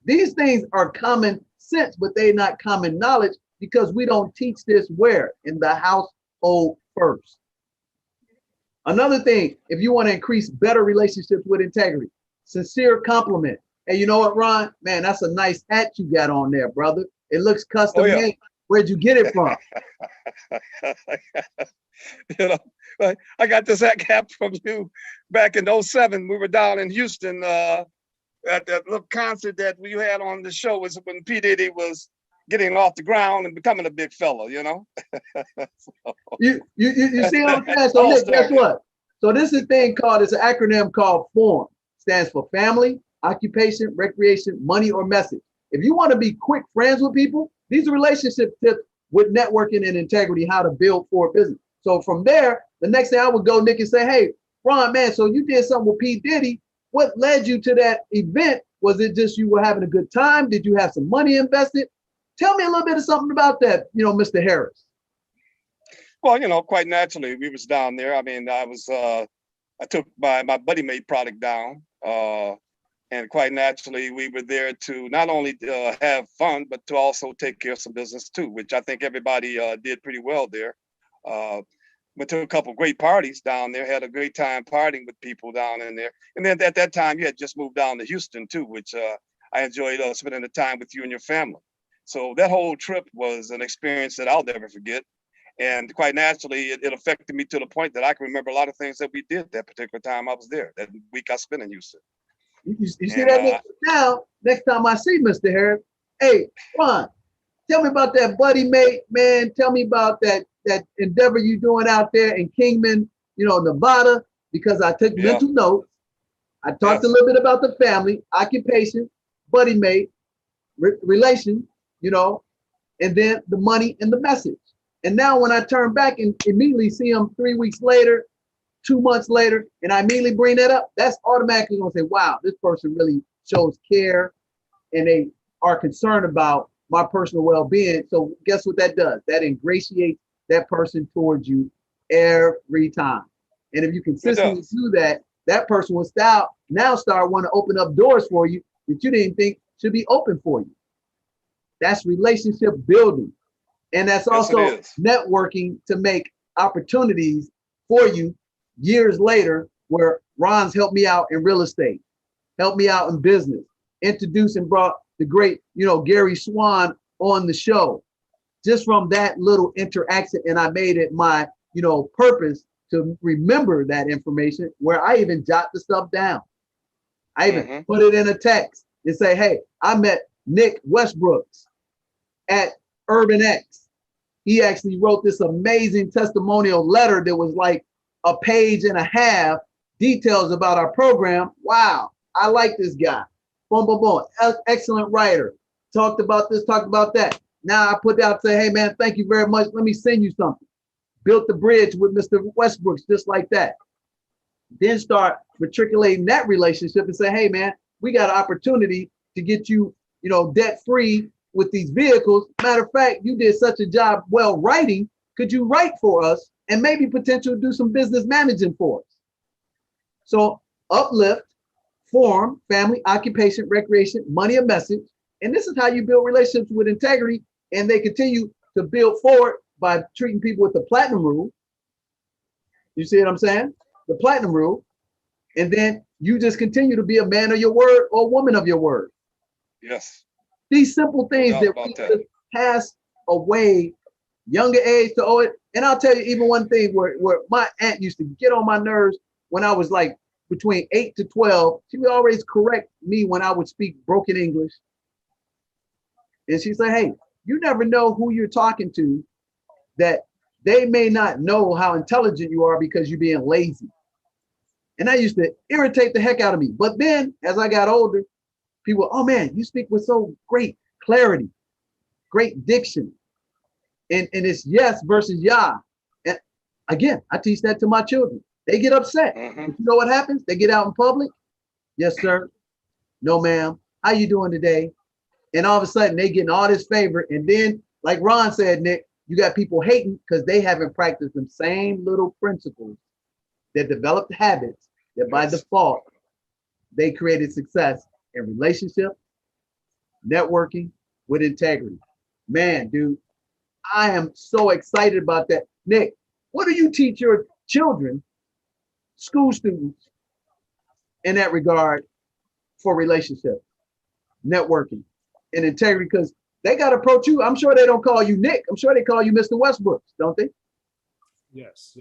These things are common sense, but they're not common knowledge, because we don't teach this where? In the household first. Another thing, if you want to increase better relationships with integrity, sincere compliment. Hey, you know what, Ron? Man, that's a nice hat you got on there, brother. It looks custom made. Where'd you get it from? I got this hat cap from you back in 07. We were down in Houston at that little concert that we had on the show. Was when P. Diddy was getting off the ground and becoming a big fella, So. You see what I'm saying? So Nick, guess what? So this is a thing called, it's an acronym called FORM. Stands for family, occupation, recreation, money, or message. If you want to be quick friends with people, these are relationship tips with networking and integrity, how to build for a business. So from there, the next thing I would go, Nick, and say, hey, Ron, man, so you did something with P. Diddy. What led you to that event? Was it just you were having a good time? Did you have some money invested? Tell me a little bit of something about that, Mr. Harris. Well, quite naturally, we was down there. I mean, I took my Buddy Made product down, and quite naturally, we were there to not only have fun, but to also take care of some business too, which I think everybody did pretty well there. Went to a couple of great parties down there, had a great time partying with people down in there. And then at that time, you had just moved down to Houston too, which I enjoyed spending the time with you and your family. So that whole trip was an experience that I'll never forget. And quite naturally, it affected me to the point that I can remember a lot of things that we did that particular time I was there, that week I spent in Houston. You see that now, next time I see Mr. Harris, hey, Ron, tell me about that Buddy Mate, man. Tell me about that endeavor you doing out there in Kingman, Nevada, because I took mental notes. I talked a little bit about the family, occupation, Buddy Mate, relation, and then the money and the message. And now when I turn back and immediately see him 3 weeks later, 2 months later, and I immediately bring that up, that's automatically gonna say, wow, this person really shows care and they are concerned about my personal well-being. So guess what that does? That ingratiates that person towards you every time. And if you consistently do that, that person will now start wanting to open up doors for you that you didn't think should be open for you. That's relationship building. And that's also networking to make opportunities for you years later, where Ron's helped me out in real estate, helped me out in business, introduced and brought the great, Gary Swan on the show. Just from that little interaction, and I made it my, purpose to remember that information, where I even jot the stuff down. I even put it in a text and say, hey, I met Nick Westbrooks at Urban X. He actually wrote this amazing testimonial letter that was like a page and a half, details about our program. Wow, I like this guy. Boom, boom, boom. Excellent writer. talked about this, talked about that. Now I put out, say, hey man, thank you very much. Let me send you something. Built the bridge with Mr. Westbrooks, just like that. Then start matriculating that relationship and say, hey man, we got an opportunity to get you, debt free with these vehicles. Matter of fact, you did such a job well writing. Could you write for us and maybe potentially do some business managing for us? So uplift, form, family, occupation, recreation, money, a message. And this is how you build relationships with integrity. And they continue to build forward by treating people with the platinum rule. You see what I'm saying? The platinum rule. And then you just continue to be a man of your word or a woman of your word. Yes. These simple things that we just pass away, younger age to old. And I'll tell you even one thing where my aunt used to get on my nerves when I was like between 8 to 12. She would always correct me when I would speak broken English. And she'd say, hey, you never know who you're talking to, that they may not know how intelligent you are because you're being lazy. And that used to irritate the heck out of me. But then as I got older, people, oh man, you speak with so great clarity, great diction. And it's yes versus yeah. And again, I teach that to my children. They get upset. Mm-hmm. You know what happens? They get out in public. Yes, sir. No, ma'am. How you doing today? And all of a sudden they getting all this favor. And then, like Ron said, Nick, you got people hating because they haven't practiced the same little principles that developed habits that by default, they created success in relationship, networking with integrity. Man, dude, I am so excited about that. Nick, what do you teach your children, school students, in that regard for relationship, networking, and integrity? Because they got to approach you. I'm sure they don't call you Nick. I'm sure they call you Mr. Westbrooks, don't they? Yes,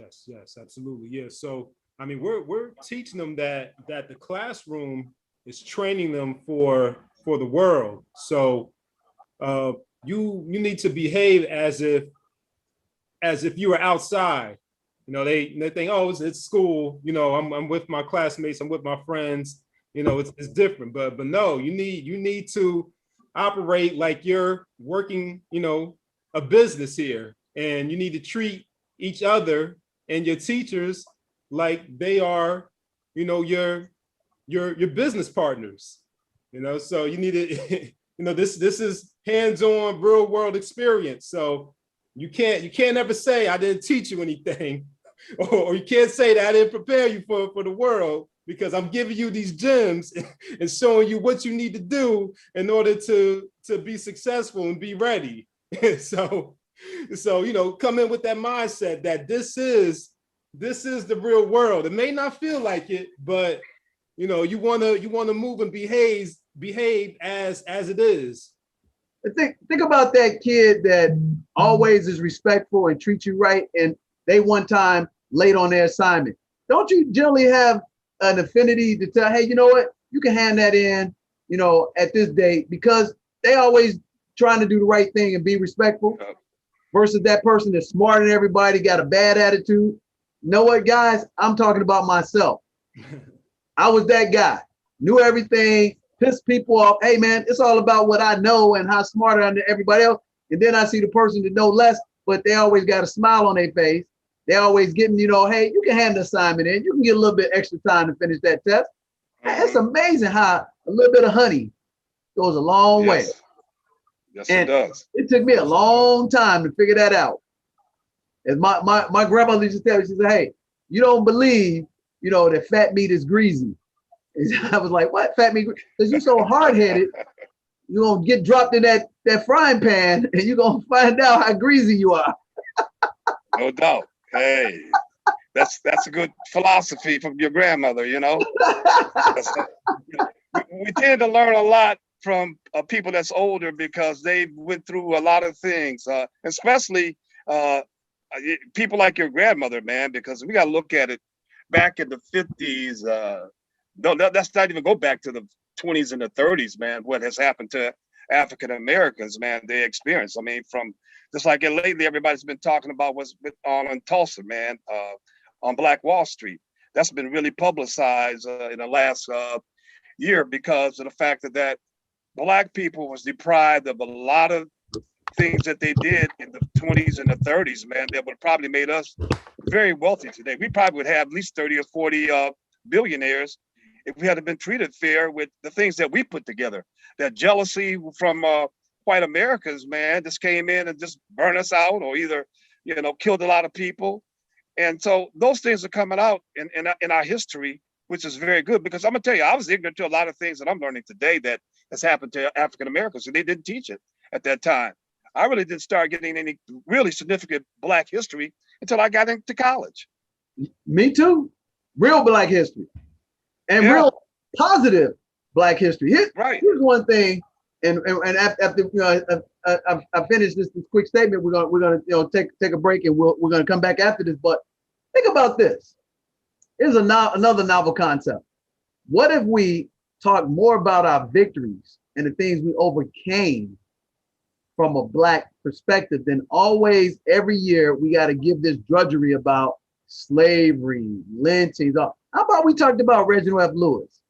absolutely. Yeah. So, I mean, we're teaching them that the classroom is training them for the world. So, you need to behave as if you were outside. They think, oh, it's school. I'm with my classmates. I'm with my friends. It's different. But no, you need to operate like you're working, a business here, and you need to treat each other and your teachers like they are, your business partners. So you need to, this is hands-on, real world experience. So you can't ever say I didn't teach you anything, or you can't say that I didn't prepare you for the world, because I'm giving you these gems and showing you what you need to do in order to be successful and be ready. So come in with that mindset that this is the real world. It may not feel like it, but you want to move and behave as it is. Think about that kid that always is respectful and treats you right, and they one time late on their assignment. Don't you generally have an affinity to tell, hey, you know what, you can hand that in, at this date, because they always trying to do the right thing and be respectful, versus that person that's smarter than everybody, got a bad attitude. You know what, guys? I'm talking about myself. I was that guy, knew everything, pissed people off. Hey man, it's all about what I know and how smarter than everybody else. And then I see the person that know less, but they always got a smile on their face. They always getting, hey, you can hand the assignment in. You can get a little bit extra time to finish that test. It's amazing how a little bit of honey goes a long way. Yes, and it does. It took me a long time to figure that out. As my grandmother used to tell me, she said, hey, you don't believe, that fat meat is greasy. And I was like, what, fat meat? Because you're so hard-headed, you're going to get dropped in that frying pan and you're going to find out how greasy you are. No doubt. Hey, that's a good philosophy from your grandmother, We tend to learn a lot from people that's older because they went through a lot of things, especially people like your grandmother, man, because we got to look at it back in the 50s. Let's not even go back to the 20s and the 30s, man, what has happened to African Americans, man, they experience. I mean, from just like lately, everybody's been talking about what's been on in Tulsa, man, on Black Wall Street. That's been really publicized in the last year because of the fact that Black people was deprived of a lot of things that they did in the 20s and the 30s, man, that would probably made us very wealthy today. We probably would have at least 30 or 40 billionaires if we had been treated fair with the things that we put together. That jealousy from white Americans, man, just came in and just burned us out, or either, killed a lot of people. And so those things are coming out in our history, which is very good, because I'm gonna tell you, I was ignorant to a lot of things that I'm learning today that has happened to African Americans, and they didn't teach it at that time. I really didn't start getting any really significant Black history until I got into college. Me too. Real Black history, and real positive Black history. Here's one thing, and after I finished this quick statement, we're gonna take a break, and we're gonna come back after this. But think about this. Here's another novel concept. What if we talk more about our victories and the things we overcame from a Black perspective than always every year we got to give this drudgery about slavery, lynchings. How about we talked about Reginald F. Lewis?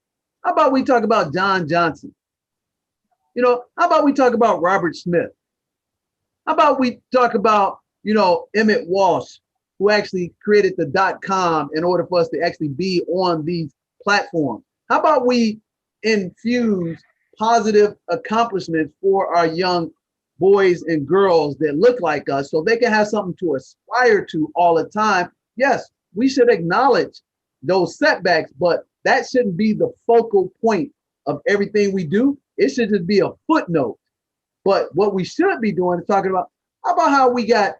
How about we talk about John Johnson? How about we talk about Robert Smith? How about we talk about, Emmett Walsh, who actually created the .com in order for us to actually be on these platforms? How about we infuse positive accomplishments for our young boys and girls that look like us, so they can have something to aspire to all the time? Yes, we should acknowledge those setbacks, but that shouldn't be the focal point of everything we do. It should just be a footnote. But what we should be doing is talking about, how about how we got,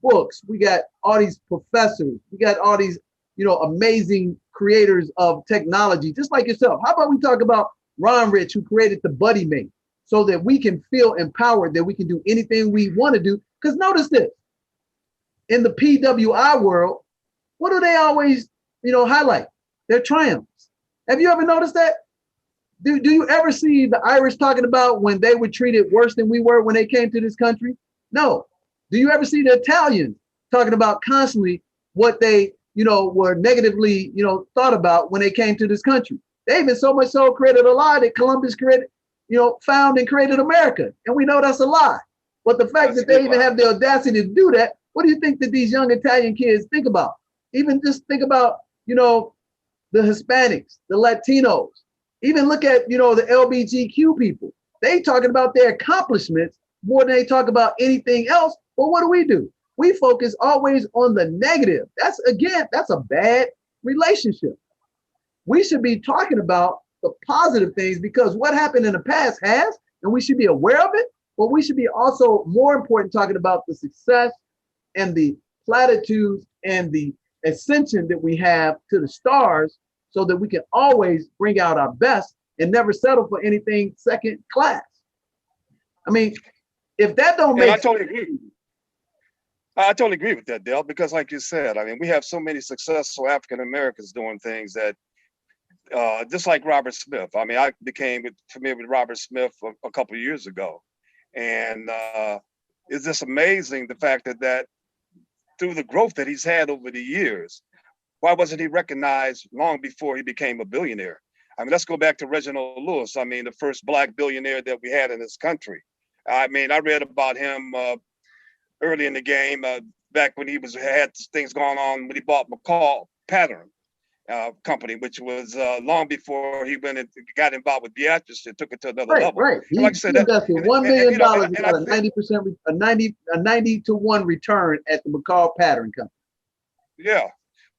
books, we got all these professors, we got all these, amazing creators of technology, just like yourself. How about we talk about Ron Rich, who created the Buddy Mate, so that we can feel empowered that we can do anything we want to do? Because notice this, in the PWI world, what do they always, highlight? Their triumphs. Have you ever noticed that? Do you ever see the Irish talking about when they were treated worse than we were when they came to this country? No. Do you ever see the Italians talking about constantly what they, were negatively, thought about when they came to this country? They even so much so created a lie that Columbus created, found and created America. And we know that's a lie. But the fact that they even have the audacity to do that, what do you think that these young Italian kids think about? Even just think about, the Hispanics, the Latinos. Even look at, the LGBTQ people. They talking about their accomplishments more than they talk about anything else. But what do? We focus always on the negative. That's a bad relationship. We should be talking about the positive things, because what happened in the past has, and we should be aware of it, but we should be also more important talking about the success and the platitudes and the ascension that we have to the stars, so that we can always bring out our best and never settle for anything second class. I mean, if that don't make sense. I totally agree with that, Dale, because like you said, I mean, we have so many successful African Americans doing things that, just like Robert Smith. I mean, I became familiar with Robert Smith a couple of years ago. And it's just amazing the fact that through the growth that he's had over the years, why wasn't he recognized long before he became a billionaire? I mean, let's go back to Reginald Lewis. I mean, the first Black billionaire that we had in this country. I mean, I read about him early in the game, back when he had things going on when he bought McCall Pattern company, which was long before he went and got involved with Beatrice and took it to another level. Right. He like I said, invested $1 million and got a 90 to 1 return at the McCall Pattern company. Yeah.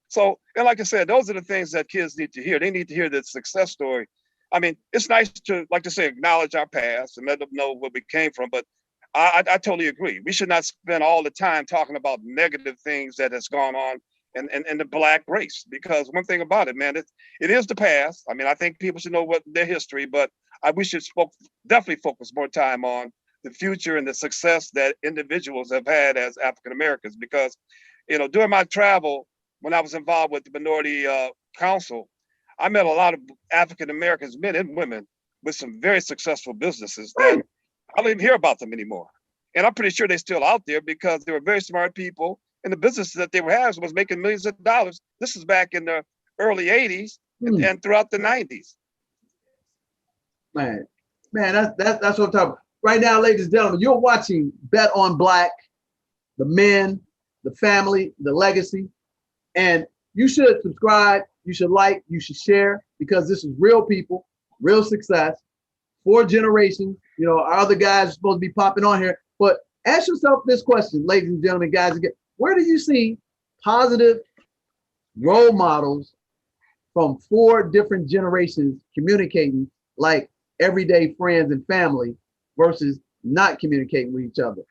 So, and like I said, those are the things that kids need to hear. They need to hear the success story. I mean, it's nice to, like to say, acknowledge our past and let them know where we came from. But I totally agree. We should not spend all the time talking about negative things that has gone on in the Black race. Because one thing about it, man, it is the past. I mean, I think people should know what their history, but we should definitely focus more time on the future and the success that individuals have had as African Americans. Because, during my travel, when I was involved with the Minority Council, I met a lot of African Americans, men and women, with some very successful businesses that I don't even hear about them anymore. And I'm pretty sure they're still out there because they were very smart people, and the businesses that they were having was making millions of dollars. This is back in the early 80s and throughout the 90s. Man, Man, that's what I'm talking about. Right now, ladies and gentlemen, you're watching Bet on Black, the men, the family, the legacy. And you should subscribe, you should like, you should share, because this is real people, real success, 4 generations. You know, our other guys are supposed to be popping on here. But ask yourself this question, ladies and gentlemen, guys, again, where do you see positive role models from 4 different generations communicating like everyday friends and family versus not communicating with each other?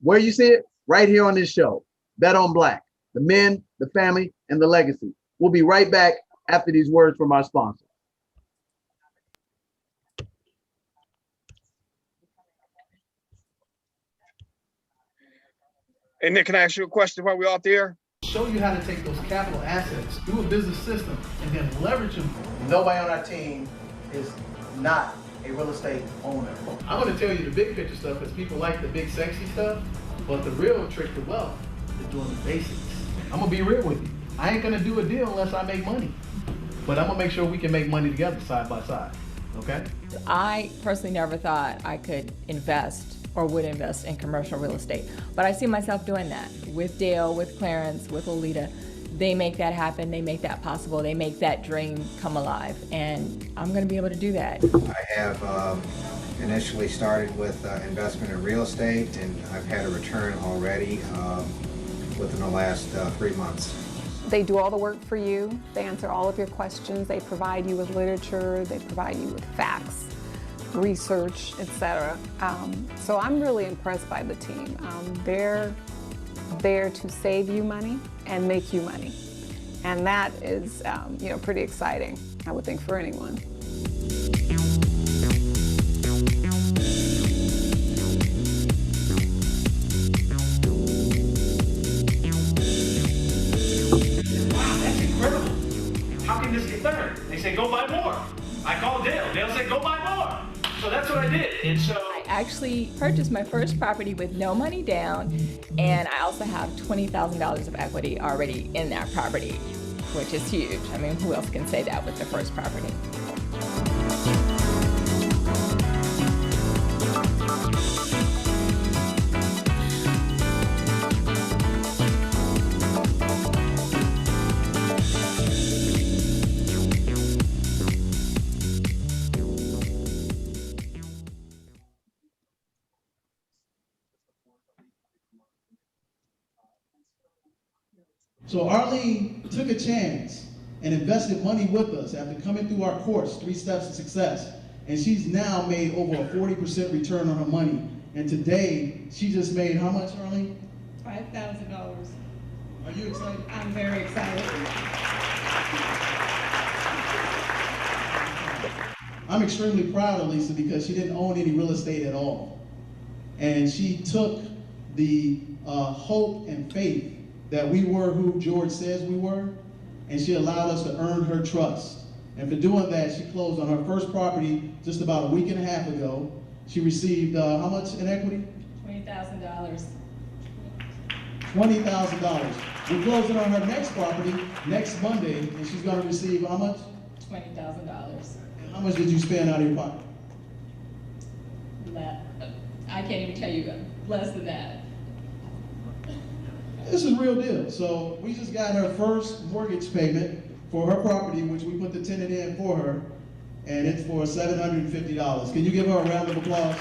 Where you see it? Right here on this show, Bet on Black, the men, the family, and the legacy. We'll be right back after these words from our sponsor. Hey, Nick, can I ask you a question while we're out there? Show you how to take those capital assets, do a business system, and then leverage them. Nobody on our team is not a real estate owner. I'm going to tell you the big picture stuff because people like the big sexy stuff, but the real trick to wealth is doing the basics. I'm going to be real with you. I ain't going to do a deal unless I make money, but I'm going to make sure we can make money together side by side, okay? I personally never thought I could invest or would invest in commercial real estate, but I see myself doing that with Dale, with Clarence, with Olita. They make that happen, they make that possible, they make that dream come alive, and I'm gonna be able to do that. I have initially started with investment in real estate, and I've had a return already within the last 3 months. They do all the work for you, they answer all of your questions, they provide you with literature, they provide you with facts, research, etc. So I'm really impressed by the team. They're there to save you money and make you money. And that is pretty exciting, I would think, for anyone. Wow, that's incredible. How can this get better? They say, go buy more. I called Dale. Dale said, go buy more. So that's what I did. And so I actually purchased my first property with no money down, and I also have $20,000 of equity already in that property, which is huge. I mean, who else can say that with the first property? So Arlene took a chance and invested money with us after coming through our course, 3 Steps to Success. And she's now made over a 40% return on her money. And today, she just made how much, Arlene? $5,000. Are you excited? I'm very excited. I'm extremely proud of Lisa because she didn't own any real estate at all. And she took the hope and faith that we were who George says we were, and she allowed us to earn her trust. And for doing that, she closed on her first property just about a week and a half ago. She received how much in equity? $20,000. $20,000. We're closing on her next property next Monday, and she's going to receive how much? $20,000. And how much did you spend out of your pocket? I can't even tell you less than that. This is real deal. So we just got her first mortgage payment for her property, which we put the tenant in for her, and it's for $750. Can you give her a round of applause?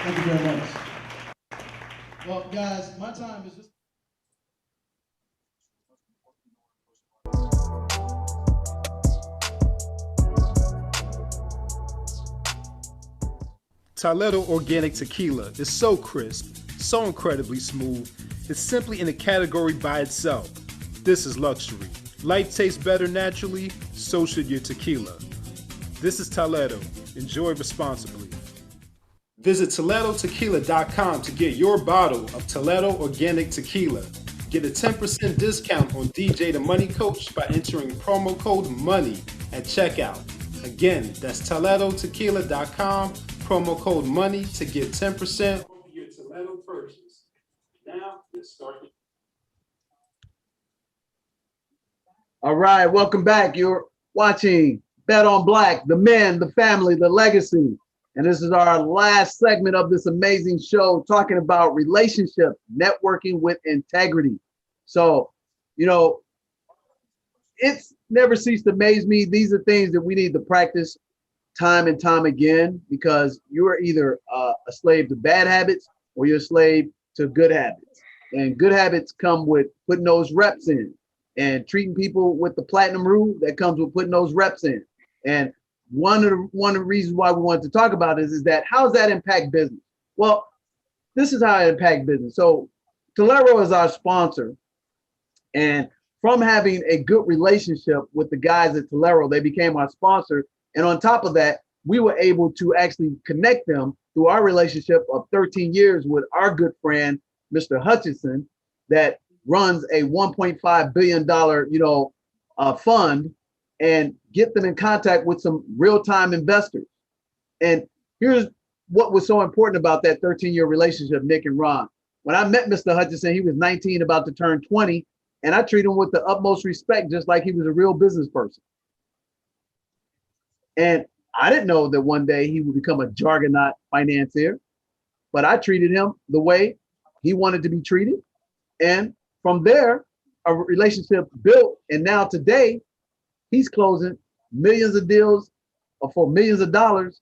Thank you very much. Well, guys, my time is just... Toledo Organic Tequila is so crisp, so incredibly smooth, it's simply in a category by itself. This is luxury. Life tastes better naturally, so should your tequila. This is Toledo. Enjoy responsibly. Visit ToledoTequila.com to get your bottle of Toledo Organic Tequila. Get a 10% discount on DJ the Money Coach by entering promo code MONEY at checkout. Again, that's ToledoTequila.com. Promo code MONEY to get 10% off your Toledo purchase. Now, let's start. All right, welcome back. You're watching Bet on Black, the men, the family, the legacy. And this is our last segment of this amazing show, talking about relationships, networking with integrity. So, you know, it's never ceased to amaze me. These are things that we need to practice time and time again, because you are either a slave to bad habits or you're a slave to good habits. And good habits come with putting those reps in and treating people with the platinum rule that comes with putting those reps in. And one of the reasons why we wanted to talk about this is that how does that impact business? Well, this is how it impacts business. So Tolero is our sponsor, and from having a good relationship with the guys at Tolero, they became our sponsor. And on top of that, we were able to actually connect them through our relationship of 13 years with our good friend, Mr. Hutchinson, that runs a $1.5 billion, fund, and get them in contact with some real-time investors. And here's what was so important about that 13-year relationship, Nick and Ron. When I met Mr. Hutchinson, he was 19, about to turn 20, and I treat him with the utmost respect, just like he was a real business person. And I didn't know that one day he would become a juggernaut financier, but I treated him the way he wanted to be treated. And from there, a relationship built. And now today, he's closing millions of deals for millions of dollars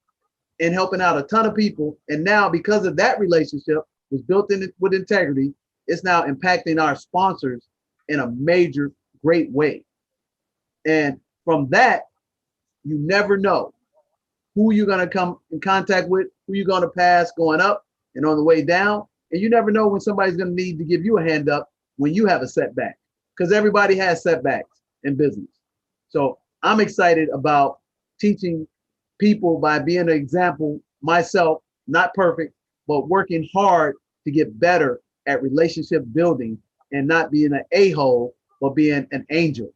and helping out a ton of people. And now, because of that relationship was built in with integrity, it's now impacting our sponsors in a major, great way. And from that, you never know who you're going to come in contact with, who you're going to pass going up and on the way down. And you never know when somebody's going to need to give you a hand up when you have a setback, because everybody has setbacks in business. So I'm excited about teaching people by being an example, myself, not perfect, but working hard to get better at relationship building and not being an a-hole, but being an angel.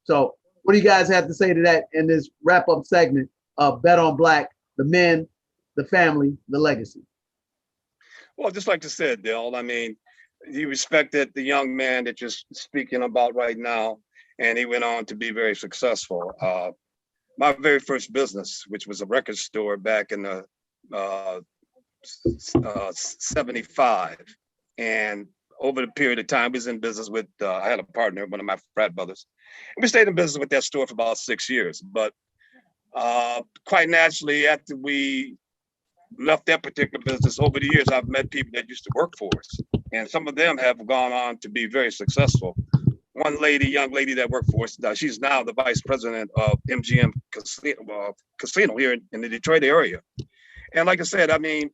So what do you guys have to say to that in this wrap-up segment of Bet on Black, the men, the family, the legacy? Well, just like you said, Dale, I mean, you respected the young man that you're speaking about right now, and he went on to be very successful. My very first business, which was a record store back in the 75, and over the period of time, we was in business with, I had a partner, one of my frat brothers. And we stayed in business with that store for about 6 years. But quite naturally, after we left that particular business, over the years, I've met people that used to work for us. And some of them have gone on to be very successful. One lady, young lady that worked for us, she's now the vice president of MGM Casino here in the Detroit area. And like I said, I mean,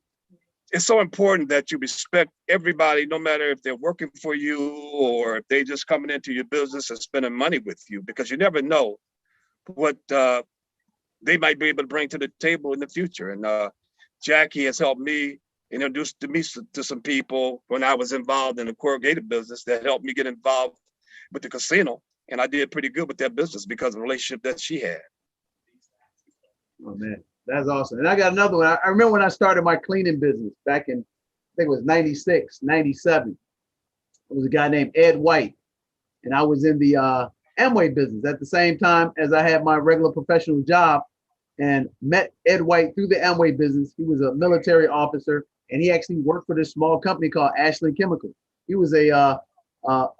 it's so important that you respect everybody, no matter if they're working for you or if they just coming into your business and spending money with you, because you never know what they might be able to bring to the table in the future. And Jackie has helped me, introduce me to some people when I was involved in the corrugated business that helped me get involved with the casino. And I did pretty good with that business because of the relationship that she had. Oh, man. That's awesome. And I got another one. I remember when I started my cleaning business back in, I think it was 96, 97. It was a guy named Ed White. And I was in the Amway business at the same time as I had my regular professional job, and met Ed White through the Amway business. He was a military officer, and he actually worked for this small company called Ashland Chemical. He was a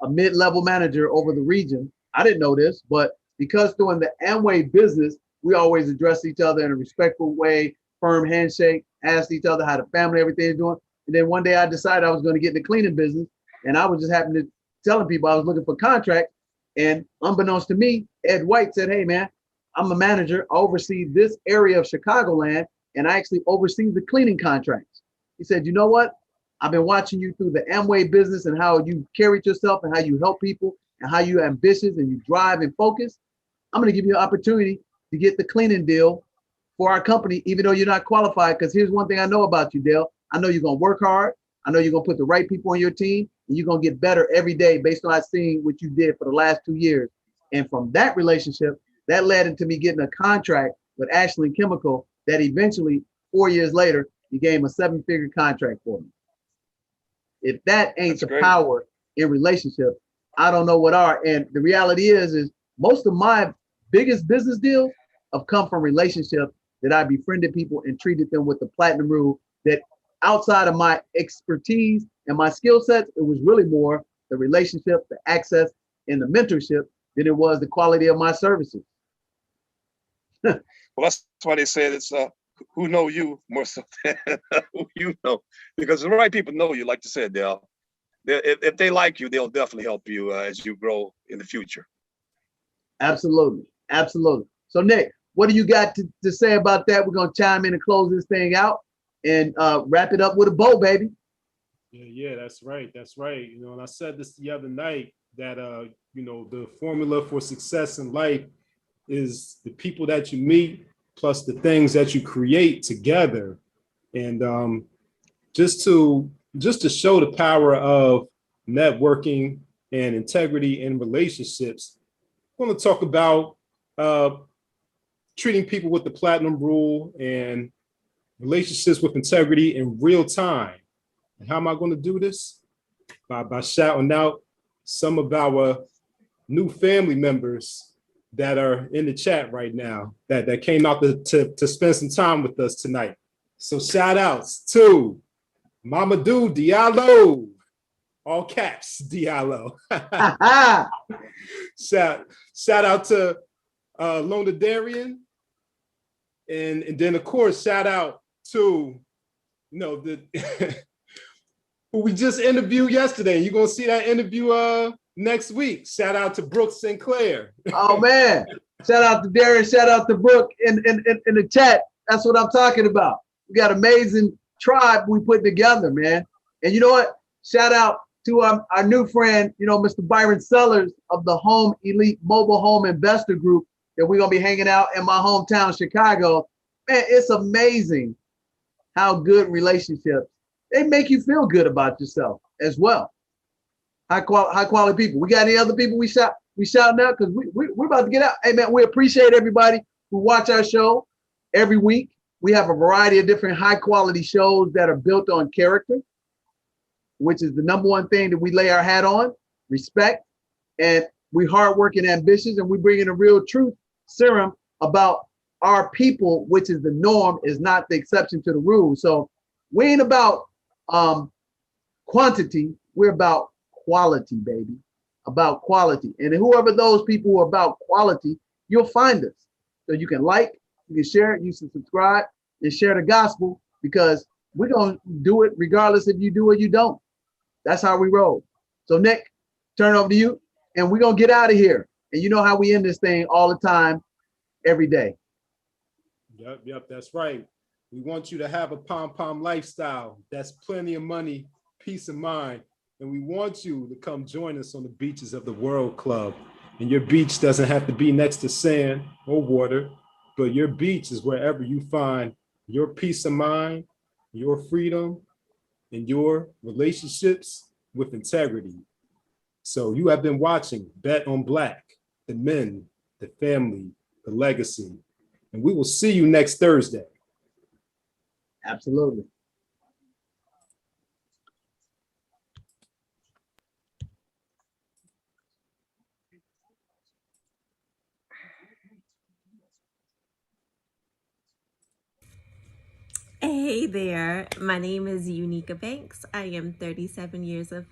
mid-level manager over the region. I didn't know this, but because doing the Amway business, we always addressed each other in a respectful way, firm handshake, asked each other how the family, everything is doing. And then one day I decided I was going to get in the cleaning business, and I was just happening to telling people I was looking for contracts. And unbeknownst to me, Ed White said, "Hey man, I'm a manager. I oversee this area of Chicagoland, and I actually oversee the cleaning contracts." He said, "You know what? I've been watching you through the Amway business and how you carried yourself and how you help people and how you're ambitious and you drive and focus. I'm going to give you an opportunity to get the cleaning deal for our company, even though you're not qualified. Because here's one thing I know about you, Dale. I know you're going to work hard. I know you're going to put the right people on your team, and you're going to get better every day based on seeing what you did for the last 2 years." And from that relationship, that led into me getting a contract with Ashland Chemical that eventually, 4 years later, became a 7-figure contract for me. If that ain't the power in relationships, I don't know what are. And the reality is most of my biggest business deals have come from relationships that I befriended people and treated them with the platinum rule, that outside of my expertise and my skill sets, it was really more the relationship, the access, and the mentorship than it was the quality of my services. Well, that's why they said it's who know you more so than who you know, because the right people know you. Like you said, Dale, if they like you, they'll definitely help you as you grow in the future. Absolutely, absolutely. So Nick, what do you got to say about that? We're gonna chime in and close this thing out and wrap it up with a bow, baby. Yeah, that's right. That's right. You know, and I said this the other night that you know, the formula for success in life is the people that you meet plus the things that you create together. And just to show the power of networking and integrity in relationships, I want to talk about treating people with the platinum rule and relationships with integrity in real time. And how am I going to do this? By shouting out some of our new family members that are in the chat right now that came out to spend some time with us tonight. So shout outs to Mamadou Diallo, all caps Diallo. shout out to Lona Darian. And then of course, shout out to, you know, the who we just interviewed yesterday. You're gonna see that interview next week. Shout out to Brooke Sinclair. Oh man, shout out to Darren, shout out to Brooke in the chat. That's what I'm talking about. We got amazing tribe we put together, man. And you know what? Shout out to our new friend, you know, Mr. Byron Sellers of the Home Elite Mobile Home Investor Group that we're gonna be hanging out in my hometown, Chicago. Man, it's amazing how good relationships, they make you feel good about yourself as well. High quality people. We got any other people we shouting out? Because we're about to get out. Hey man, we appreciate everybody who watch our show every week. We have a variety of different high quality shows that are built on character, which is the #1 thing that we lay our hat on, respect. And we hardworking, ambitious, and we bring in a real truth serum about our people, which is the norm, is not the exception to the rule. So we ain't about quantity, we're about quality, baby, about quality. And whoever those people who are about quality, you'll find us. So you can like, you can share it, you can subscribe and share the gospel, because we're going to do it regardless if you do or you don't. That's how we roll. So Nick, turn it over to you, and we're going to get out of here. And you know how we end this thing all the time, every day. Yep, that's right. We want you to have a pom-pom lifestyle. That's plenty of money, peace of mind. And we want you to come join us on the beaches of the World Club. And your beach doesn't have to be next to sand or water, but your beach is wherever you find your peace of mind, your freedom, and your relationships with integrity. So you have been watching Bet on Black, the men, the family, the legacy. And we will see you next Thursday. Absolutely. Hey there, my name is Unica Banks. I am 37 years of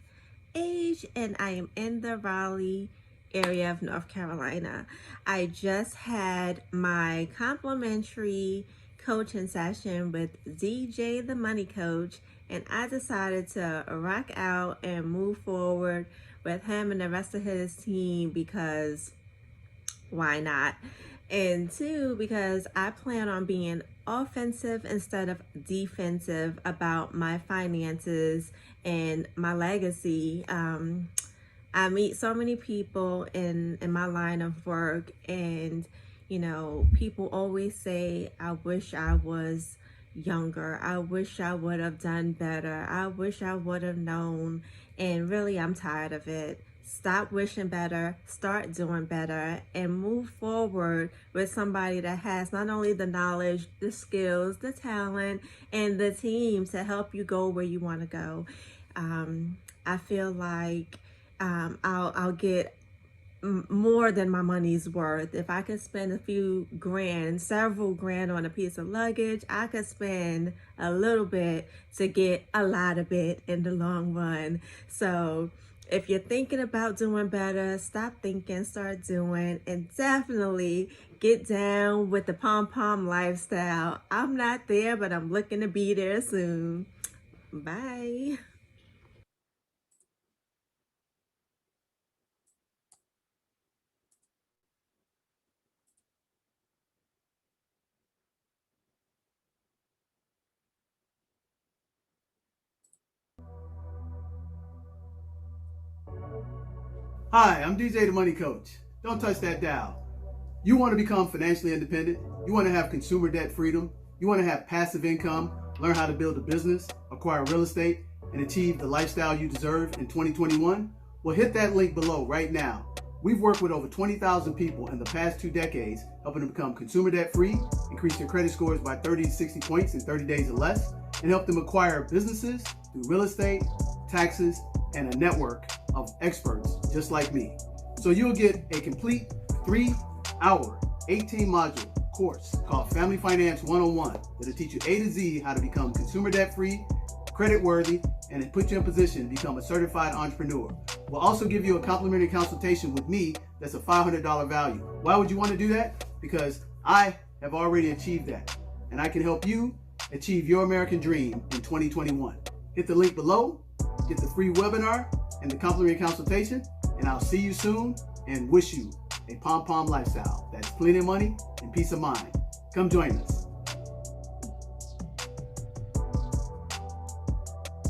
age and I am in the Raleigh area of North Carolina. I just had my complimentary coaching session with DJ the Money Coach, and I decided to rock out and move forward with him and the rest of his team because why not? And two, because I plan on being offensive instead of defensive about my finances and my legacy. I meet so many people in my line of work, and you know, people always say, I wish I was younger. I wish I would have done better. I wish I would have known. And really, I'm tired of it. Stop wishing better, start doing better, and move forward with somebody that has not only the knowledge, the skills, the talent, and the team to help you go where you want to go. I feel like I'll get more than my money's worth. If I could spend a few grand, several grand on a piece of luggage, I could spend a little bit to get a lot of it in the long run. So if you're thinking about doing better, stop thinking, start doing, and definitely get down with the pom-pom lifestyle. I'm not there, but I'm looking to be there soon. Bye. Hi, I'm DJ the Money Coach. Don't touch that dial. You want to become financially independent? You want to have consumer debt freedom? You want to have passive income, learn how to build a business, acquire real estate, and achieve the lifestyle you deserve in 2021? Well, hit that link below right now. We've worked with over 20,000 people in the past 2 decades, helping them become consumer debt free, increase their credit scores by 30 to 60 points in 30 days or less, and help them acquire businesses through real estate, taxes, and a network of experts just like me. So you'll get a complete 3-hour, 18-module course called Family Finance 101 that'll teach you A to Z how to become consumer debt free, credit worthy, and it put you in position to become a certified entrepreneur. We'll also give you a complimentary consultation with me that's a $500 value. Why would you want to do that? Because I have already achieved that, and I can help you achieve your American dream in 2021. Hit the link below, get the free webinar and the complimentary consultation, and I'll see you soon and wish you a pom-pom lifestyle that's plenty of money and peace of mind. Come join us.